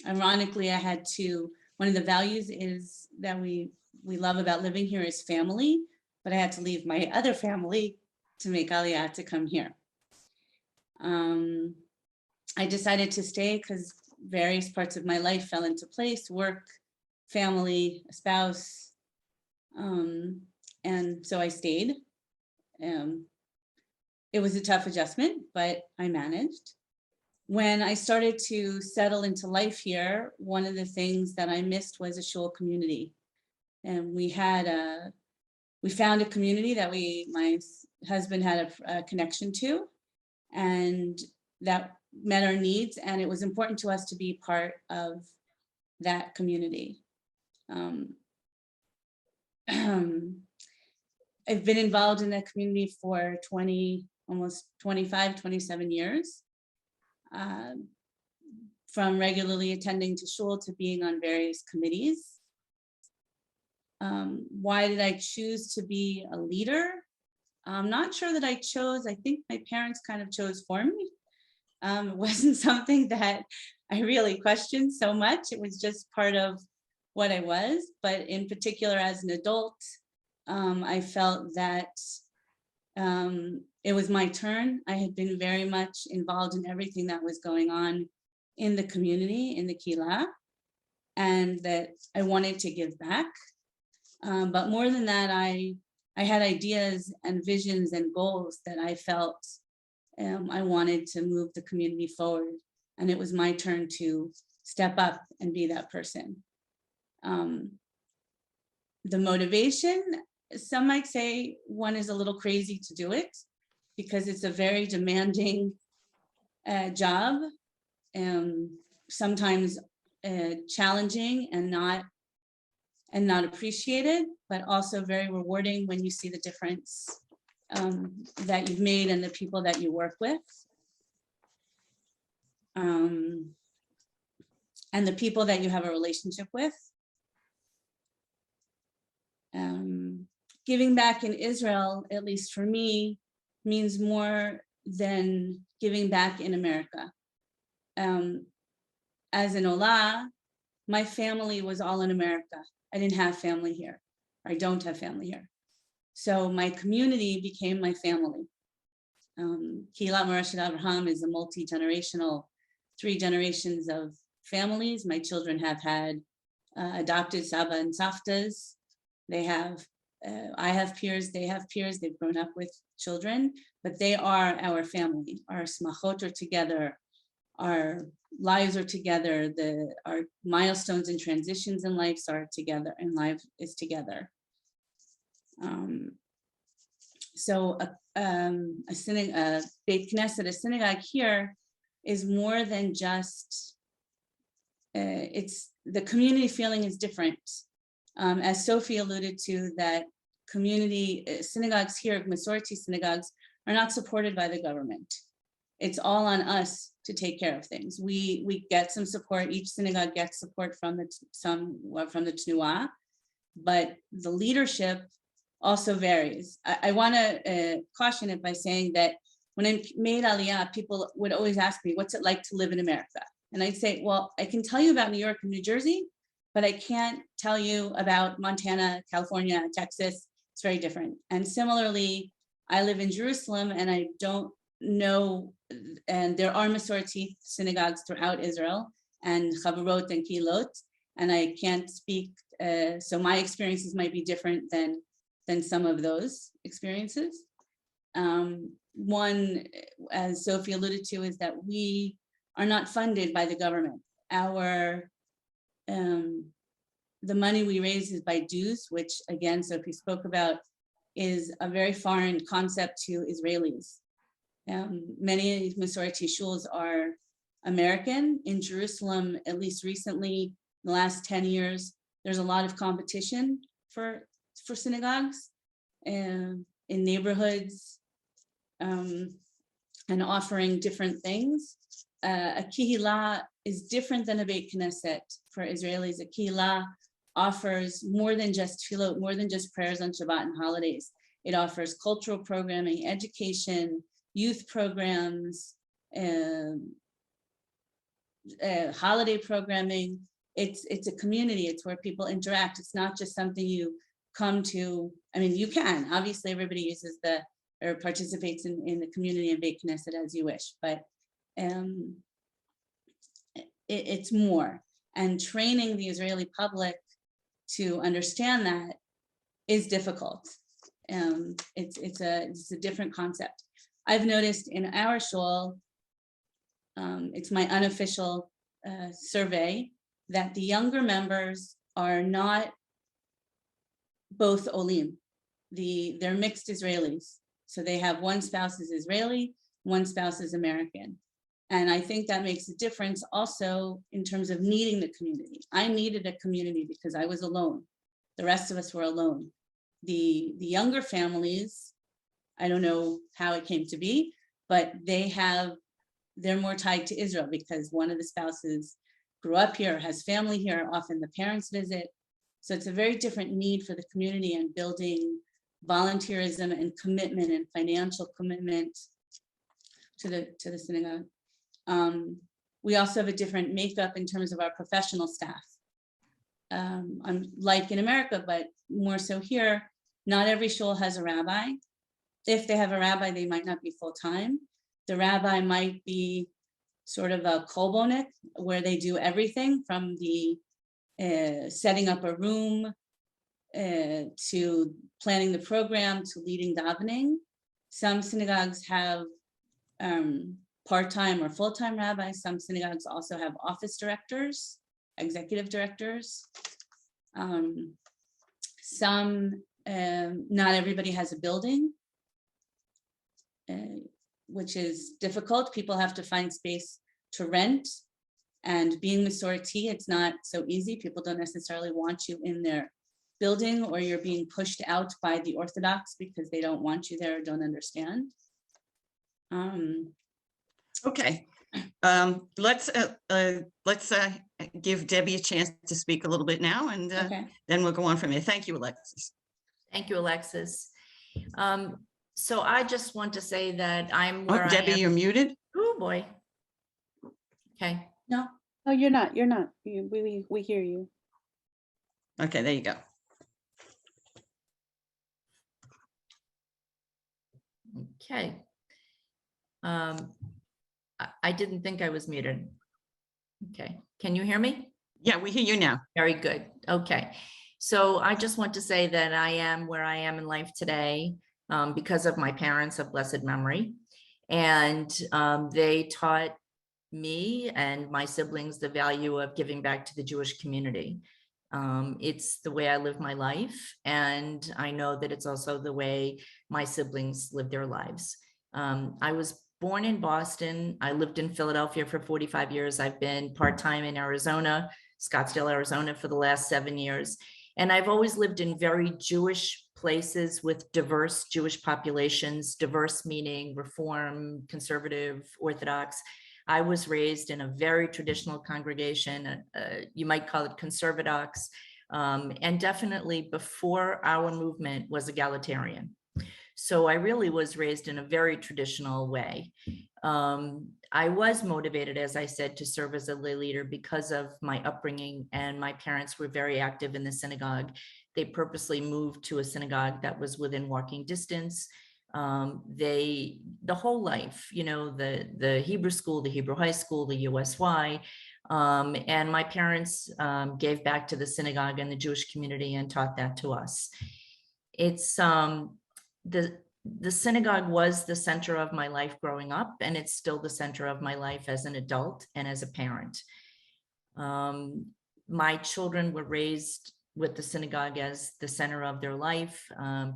Ironically, I had to, one of the values is that we love about living here is family, but I had to leave my other family to make Aliyah to come here. I decided to stay because various parts of my life fell into place, work, family, a spouse, and so I stayed. It was a tough adjustment, but I managed. When I started to settle into life here, one of the things that I missed was a shul community. And we found a community that my husband had a connection to, and that met our needs. And it was important to us to be part of that community. I've been involved in that community for almost 25, 27 years. From regularly attending to shul to being on various committees. Why did I choose to be a leader? I'm not sure that I chose. I think my parents kind of chose for me. It wasn't something that I really questioned so much. It was just part of what I was. But in particular, as an adult, I felt that it was my turn. I had been very much involved in everything that was going on in the community, in the Kehillah, and that I wanted to give back. But more than that, I had ideas and visions and goals that I felt I wanted to move the community forward. And it was my turn to step up and be that person. The motivation, some might say one is a little crazy to do it because it's a very demanding job, sometimes challenging and not appreciated, but also very rewarding when you see the difference that you've made and the people that you work with. And the people that you have a relationship with. Giving back in Israel, at least for me, means more than giving back in America. As an Olah, my family was all in America. I didn't have family here. I don't have family here. So my community became my family. Kehilat Moreshet Avraham is a multi-generational, 3 generations of families. My children have had adopted Saba and Saftas. They have, I have peers, they have peers, they've grown up with children, but they are our family. Our smachot are together, our lives are together, our milestones and transitions in life are together, and life is together. So a Beit Knesset, a synagogue here, is more than just, it's the community feeling is different. As Sophie alluded to, that community synagogues here, Masorti synagogues, are not supported by the government. it's all on us to take care of things. We get some support. Each synagogue gets support from the Tnuah, but the leadership also varies. I want to caution it by saying that when I made Aliyah, people would always ask me, what's it like to live in America? And I'd say, well, I can tell you about New York and New Jersey, but I can't tell you about Montana, California, Texas. It's very different. And similarly, I live in Jerusalem and I don't know, and there are Masorti synagogues throughout Israel and Chavarot and Kilot, and I can't speak, so my experiences might be different than some of those experiences. One, as Sophie alluded to, is that we are not funded by the government. Our the money we raise is by dues, which again, Sophie spoke about, is a very foreign concept to Israelis. Many Masorti shuls are American. In Jerusalem, at least recently, in the last 10 years, there's a lot of competition for synagogues in neighborhoods and offering different things. A kihila is different than a Beit Knesset for Israelis. A kihila offers more than just tefillot, more than just prayers on Shabbat and holidays. It offers cultural programming, education, youth programs, holiday programming. It's a community. It's where people interact. It's not just something you come to. I mean, you can. Obviously, everybody uses or participates in the community and Beit Knesset as you wish, but it's more. And training the Israeli public to understand that is difficult. It's a different concept. I've noticed in our shul, it's my unofficial survey, that the younger members are not both olim. They're mixed Israelis. So they have one spouse is Israeli, one spouse is American. And I think that makes a difference also in terms of needing the community. I needed a community because I was alone. The rest of us were alone. The younger families, I don't know how it came to be, but they're more tied to Israel because one of the spouses grew up here, has family here, often the parents visit. So it's a very different need for the community and building volunteerism and commitment and financial commitment to the synagogue. We also have a different makeup in terms of our professional staff. I'm like in America, but more so here, not every shul has a rabbi. If they have a rabbi, they might not be full-time. The rabbi might be sort of a kolbonik, where they do everything from the setting up a room to planning the program to leading davening. Some synagogues have part-time or full-time rabbis. Some synagogues also have office directors, executive directors. Not everybody has a building, which is difficult. People have to find space to rent. And being Masorti, it's not so easy. People don't necessarily want you in their building, or you're being pushed out by the Orthodox because they don't want you there or don't understand. Okay, let's give Debbie a chance to speak a little bit now, and Okay. then we'll go on from there. Thank you, Alexis. Thank you, Alexis. So I just want to say that I'm where Oh, I Debbie, am. you're muted. Oh, boy. Okay. No. Oh, you're not. We hear you. Okay, there you go. Okay. I didn't think I was muted. Okay, can you hear me? Yeah, we hear you now. Very good. Okay. So I just want to say that I am where I am in life today because of my parents of blessed memory. And they taught me and my siblings the value of giving back to the Jewish community. It's the way I live my life. And I know that it's also the way my siblings live their lives. I was born in Boston. I lived in Philadelphia for 45 years. I've been part-time in Arizona, Scottsdale, Arizona for the last 7 years. And I've always lived in very Jewish places with diverse Jewish populations, diverse meaning Reform, Conservative, Orthodox. I was raised in a very traditional congregation, you might call it Conservadox, and definitely before our movement was egalitarian. So I really was raised in a very traditional way. I was motivated, as I said, to serve as a lay leader because of my upbringing, and my parents were very active in the synagogue. They purposely moved to a synagogue that was within walking distance. The whole life, you know, the Hebrew school, the Hebrew high school, the USY, and my parents gave back to the synagogue and the Jewish community and taught that to us. It's the synagogue was the center of my life growing up, and it's still the center of my life as an adult and as a parent. My children were raised with the synagogue as the center of their life,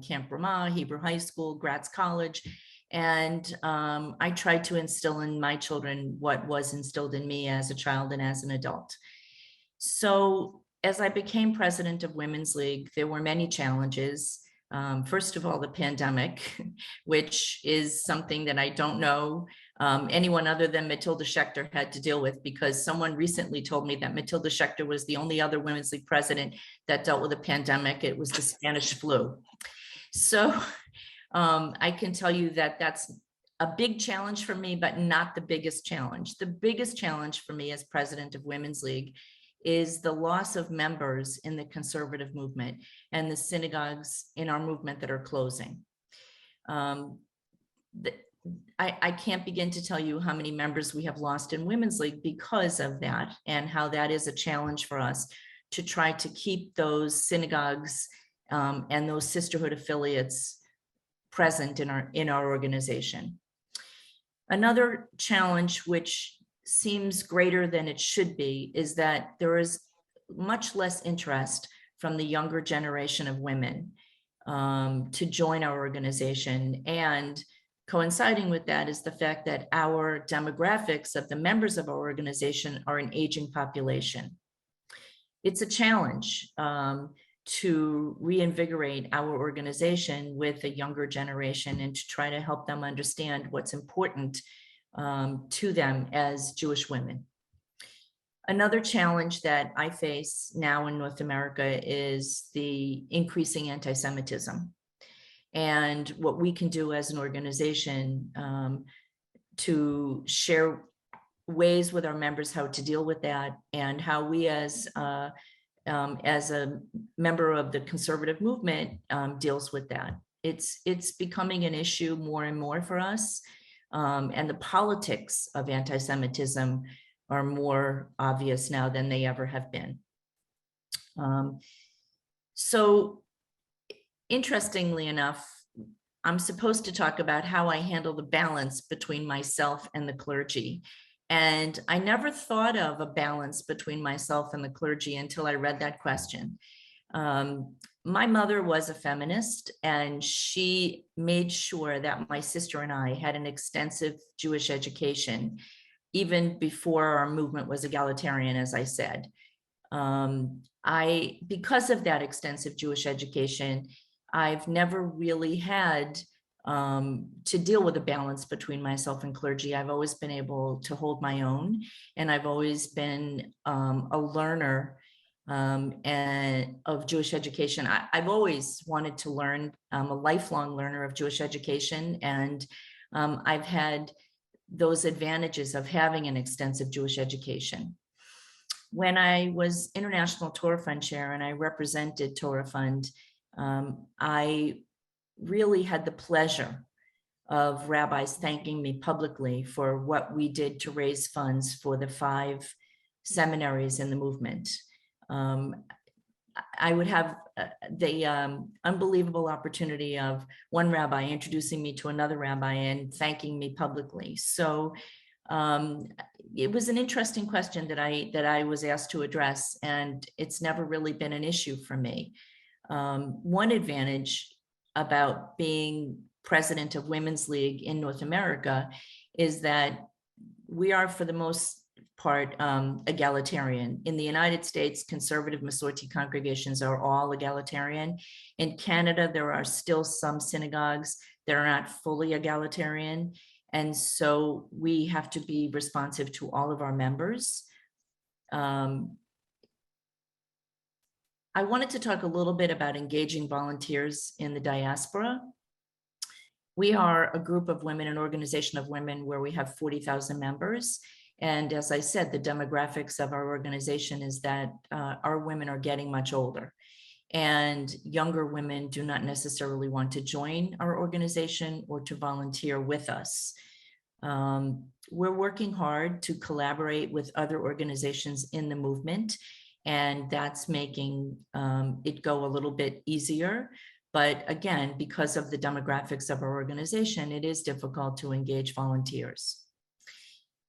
Camp Ramah, Hebrew High School, Gratz College. And I tried to instill in my children what was instilled in me as a child and as an adult. So as I became president of Women's League, there were many challenges. First of all, the pandemic, which is something that I don't know anyone other than Matilda Schechter had to deal with, because someone recently told me that Matilda Schechter was the only other Women's League president that dealt with a pandemic. It was the Spanish flu. So I can tell you that that's a big challenge for me, but not the biggest challenge. The biggest challenge for me as president of Women's League is the loss of members in the conservative movement and the synagogues in our movement that are closing. I can't begin to tell you how many members we have lost in Women's League because of that, and how that is a challenge for us to try to keep those synagogues and those sisterhood affiliates present in our organization. Another challenge, which seems greater than it should be, is that there is much less interest from the younger generation of women to join our organization. And coinciding with that is the fact that our demographics of the members of our organization are an aging population. It's a challenge to reinvigorate our organization with a younger generation and to try to help them understand what's important to them as Jewish women. Another challenge that I face now in North America is the increasing anti-Semitism, and what we can do as an organization to share ways with our members how to deal with that, and how we as a member of the conservative movement deals with that. It's becoming an issue more and more for us. And the politics of anti-Semitism are more obvious now than they ever have been. So interestingly enough, I'm supposed to talk about how I handle the balance between myself and the clergy. And I never thought of a balance between myself and the clergy until I read that question. My mother was a feminist, and she made sure that my sister and I had an extensive Jewish education, even before our movement was egalitarian, as I said. Because of that extensive Jewish education, I've never really had to deal with a balance between myself and clergy. I've always been able to hold my own, and I've always been a learner and of Jewish education. I've always wanted to learn. I'm a lifelong learner of Jewish education, and I've had those advantages of having an extensive Jewish education. When I was International Torah Fund Chair and I represented Torah Fund, I really had the pleasure of rabbis thanking me publicly for what we did to raise funds for the 5 seminaries in the movement. I would have the unbelievable opportunity of one rabbi introducing me to another rabbi and thanking me publicly. So it was an interesting question that I was asked to address, and it's never really been an issue for me. One advantage about being president of Women's League in North America is that we are, for the most part egalitarian. In the United States, conservative Masorti congregations are all egalitarian. In Canada, there are still some synagogues that are not fully egalitarian. And so we have to be responsive to all of our members. I wanted to talk a little bit about engaging volunteers in the diaspora. We are a group of women, an organization of women where we have 40,000 members. And as I said, the demographics of our organization is that our women are getting much older. And younger women do not necessarily want to join our organization or to volunteer with us. We're working hard to collaborate with other organizations in the movement, and that's making it go a little bit easier. But again, because of the demographics of our organization, it is difficult to engage volunteers.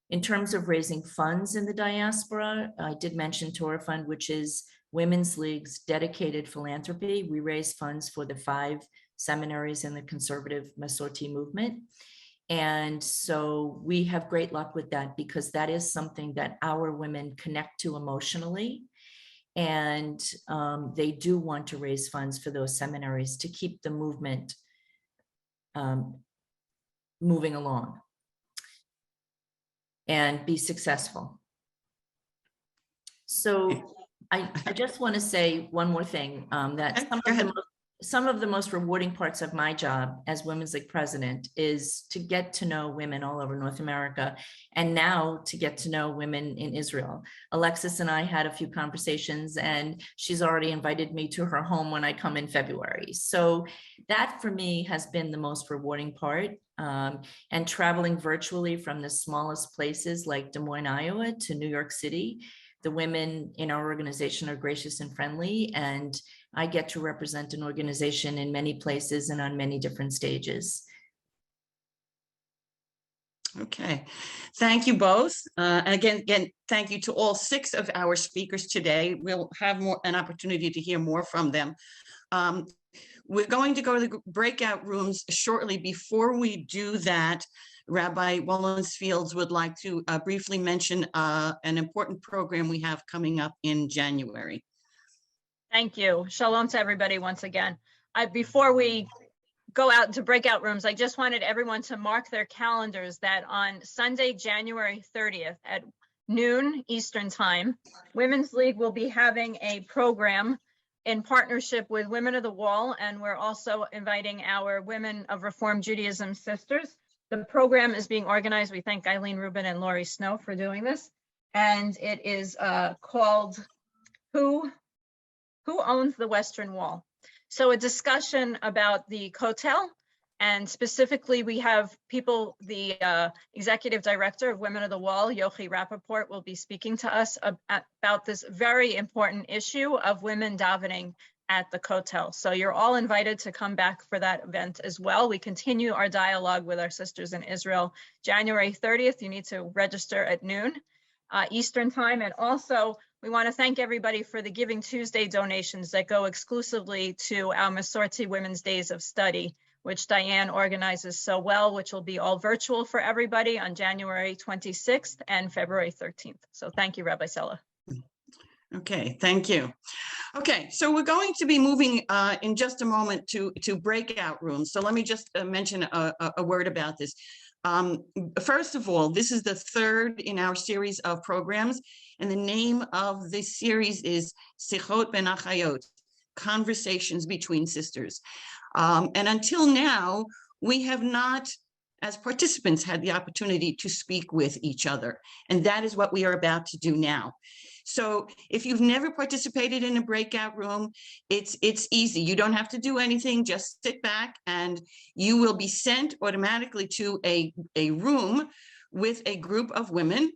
In terms of raising funds in the diaspora, I did mention Torah Fund, which is Women's League's dedicated philanthropy. We raise funds for the 5 seminaries in the conservative Masorti movement. And so we have great luck with that because that is something that our women connect to emotionally. And they do want to raise funds for those seminaries to keep the movement moving along and be successful. So I just want to say one more thing, that some of the most rewarding parts of my job as Women's League president is to get to know women all over North America, and now to get to know women in Israel. Alexis and I had a few conversations, and she's already invited me to her home when I come in February. So that for me has been the most rewarding part. And traveling virtually from the smallest places like Des Moines, Iowa to New York City, the women in our organization are gracious and friendly, and I get to represent an organization in many places and on many different stages. Okay, thank you both. And again, thank you to all 6 of our speakers today. We'll have an opportunity to hear more from them. We're going to go to the breakout rooms shortly. Before we do that, Rabbi Mullins would like to briefly mention an important program we have coming up in January. Thank you. Shalom to everybody once again. Before we go out into breakout rooms, I just wanted everyone to mark their calendars that on Sunday, January 30th at noon Eastern Time, Women's League will be having a program in partnership with Women of the Wall, and we're also inviting our Women of Reform Judaism sisters. The program is being organized. We thank Eileen Rubin and Laurie Snow for doing this. And it is called Who Owns the Western Wall? So a discussion about the Kotel, and specifically we have people, the executive director of Women of the Wall, Yochi Rappaport, will be speaking to us about this very important issue of women davening at the Kotel. So you're all invited to come back for that event as well. We continue our dialogue with our sisters in Israel. January 30th, you need to register at noon Eastern Time. And also, we want to thank everybody for the Giving Tuesday donations that go exclusively to our Masorti Women's Days of Study, which Diane organizes so well, which will be all virtual for everybody on January 26th and February 13th. So thank you, Rabbi Sella. Okay, thank you. Okay, so we're going to be moving in just a moment to breakout rooms. So let me just mention a word about this. First of all, this is the 3rd in our series of programs, and the name of this series is Sichot ben Achayot, Conversations Between Sisters. And until now, we have not, as participants, had the opportunity to speak with each other, and that is what we are about to do now. So if you've never participated in a breakout room, it's easy. You don't have to do anything, just sit back and you will be sent automatically to a room with a group of women.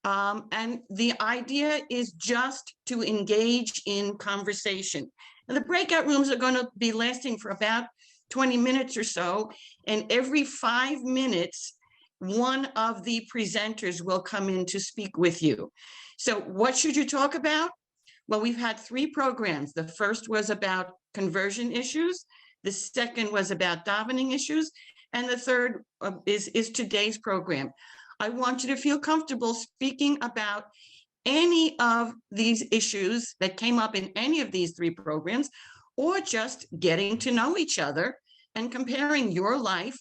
And the idea is just to engage in conversation. And the breakout rooms are going to be lasting for about 20 minutes or so. And every 5 minutes, one of the presenters will come in to speak with you. So what should you talk about? Well, we've had 3 programs. The first was about conversion issues. The second was about davening issues. And the third is today's program. I want you to feel comfortable speaking about any of these issues that came up in any of these 3 programs, or just getting to know each other and comparing your life,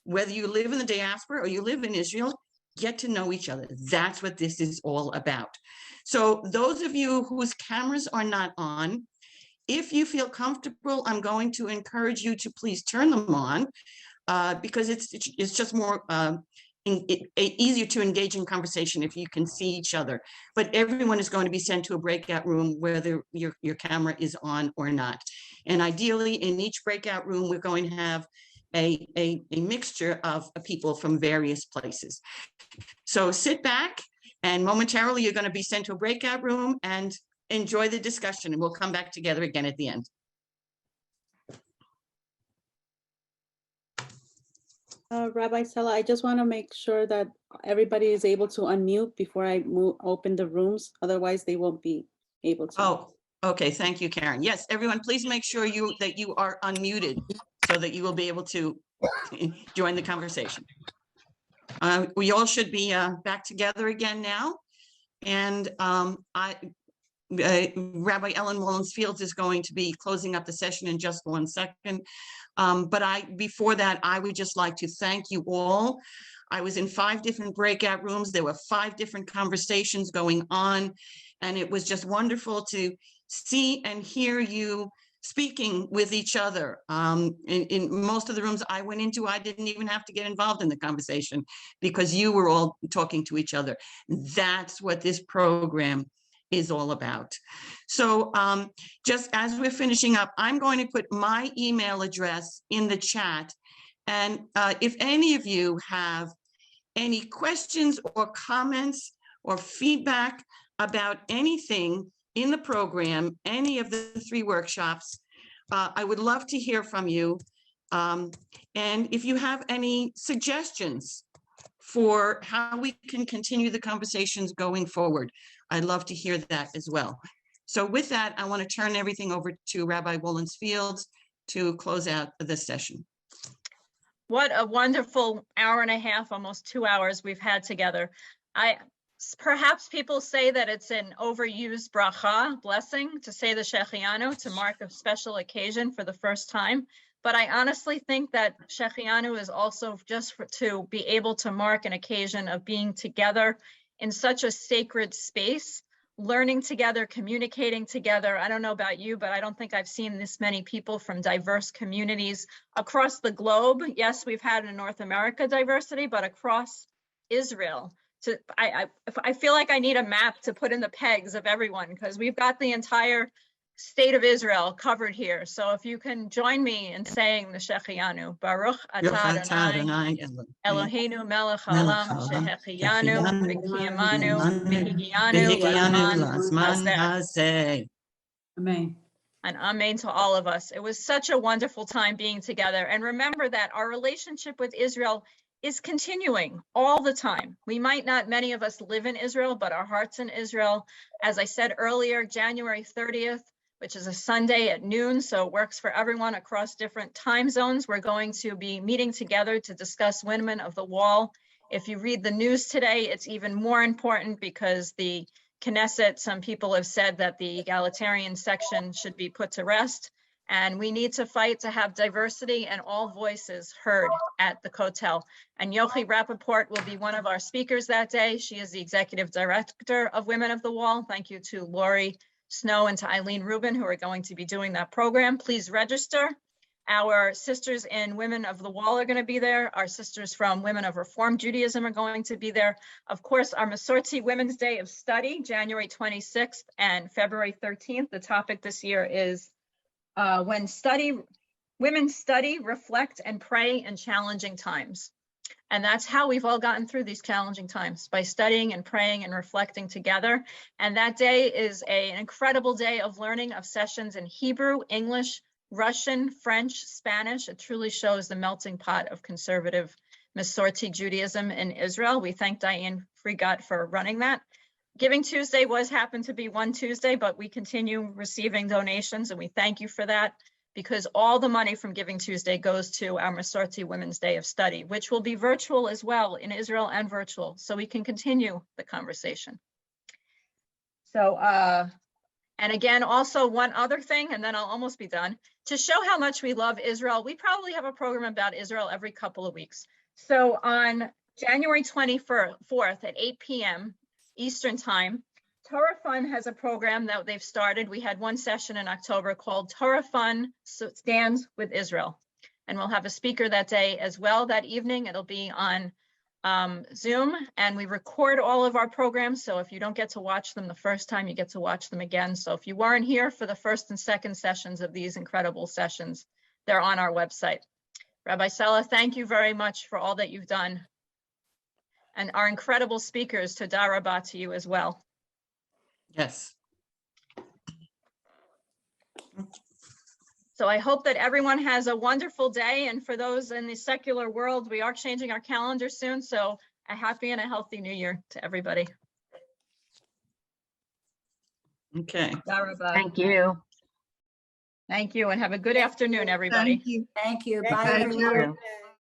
whether you live in the diaspora or you live in Israel, get to know each other. That's what this is all about. So those of you whose cameras are not on, if you feel comfortable, I'm going to encourage you to please turn them on, because it's just more easier to engage in conversation if you can see each other. But everyone is going to be sent to a breakout room, whether your camera is on or not. And ideally, in each breakout room, we're going to have a mixture of people from various places. So sit back, and momentarily you're going to be sent to a breakout room and enjoy the discussion, and we'll come back together again at the end. Rabbi Sala, I just want to make sure that everybody is able to unmute before I open the rooms. Otherwise, they won't be able to. Oh, okay. Thank you, Karen. Yes, everyone, please make sure that you are unmuted so that you will be able to join the conversation. We all should be back together again now. And Rabbi Ellen Mullins Fields is going to be closing up the session in just 1 second. But before that, I would just like to thank you all. I was in 5 different breakout rooms. There were 5 different conversations going on, and it was just wonderful to see and hear you speaking with each other. In most of the rooms I went into, I didn't even have to get involved in the conversation because you were all talking to each other. That's what this program is all about. So just as we're finishing up, I'm going to put my email address in the chat. And if any of you have any questions or comments or feedback about anything in the program, any of the 3 workshops, I would love to hear from you. And if you have any suggestions for how we can continue the conversations going forward, I'd love to hear that as well. So with that, I want to turn everything over to Rabbi Mullins Fields to close out this session. What a wonderful hour and a half, almost 2 hours we've had together. Perhaps people say that it's an overused bracha, blessing, to say the Shechianu, to mark a special occasion for the first time. But I honestly think that Shechianu is also just to be able to mark an occasion of being together in such a sacred space, learning together, communicating together. I don't know about you, but I don't think I've seen this many people from diverse communities across the globe. Yes, we've had in North America diversity, but across Israel. I feel like I need a map to put in the pegs of everyone, because we've got the entire state of Israel covered here. So if you can join me in saying the Shechianu, Baruch atah Adonai Eloheinu melech haolam shehechiyanu v'kiyamanu v'higianu l'zman hazeh. Amen. And amen to all of us. It was such a wonderful time being together. And remember that our relationship with Israel is continuing all the time. We might not, many of us live in Israel, but our heart's in Israel. As I said earlier, January 30th, which is a Sunday at noon, so it works for everyone across different time zones. We're going to be meeting together to discuss Women of the Wall. If you read the news today, it's even more important because the Knesset, some people have said that the egalitarian section should be put to rest. And we need to fight to have diversity and all voices heard at the Kotel. And Yochi Rappaport will be one of our speakers that day. She is the executive director of Women of the Wall. Thank you to Lori Snow and to Eileen Rubin, who are going to be doing that program. Please register. Our sisters in Women of the Wall are going to be there. Our sisters from Women of Reform Judaism are going to be there. Of course, our Masorti Women's Day of Study, January 26th and February 13th. The topic this year is when women study, reflect, and pray in challenging times. And that's how we've all gotten through these challenging times, by studying and praying and reflecting together. And that day is an incredible day of learning, of sessions in Hebrew, English, Russian, French, Spanish. It truly shows the melting pot of conservative Masorti Judaism in Israel. We thank Diane Freegot for running that. Giving Tuesday happened to be one Tuesday, but we continue receiving donations and we thank you for that. because all the money from Giving Tuesday goes to our Masorti Women's Day of Study, which will be virtual as well in Israel and virtual, so we can continue the conversation. So, and again, also one other thing, and then I'll almost be done. To show how much we love Israel, we probably have a program about Israel every couple of weeks. So on January 24th at 8 p.m. Eastern Time, Torah Fun has a program that they've started. We had one session in October called Torah Fun Stands with Israel. And we'll have a speaker that day as well that evening. It'll be on Zoom, and we record all of our programs. So if you don't get to watch them the first time, you get to watch them again. So if you weren't here for the first and second sessions of these incredible sessions, they're on our website. Rabbi Sella, thank you very much for all that you've done. And our incredible speakers, Toda Rabah to you as well. Yes. So I hope that everyone has a wonderful day. And for those in the secular world, we are changing our calendar soon. So a happy and a healthy new year to everybody. Okay. Thank you. Thank you, and have a good afternoon, everybody. Thank you. Thank you. Bye, Thank everyone. you.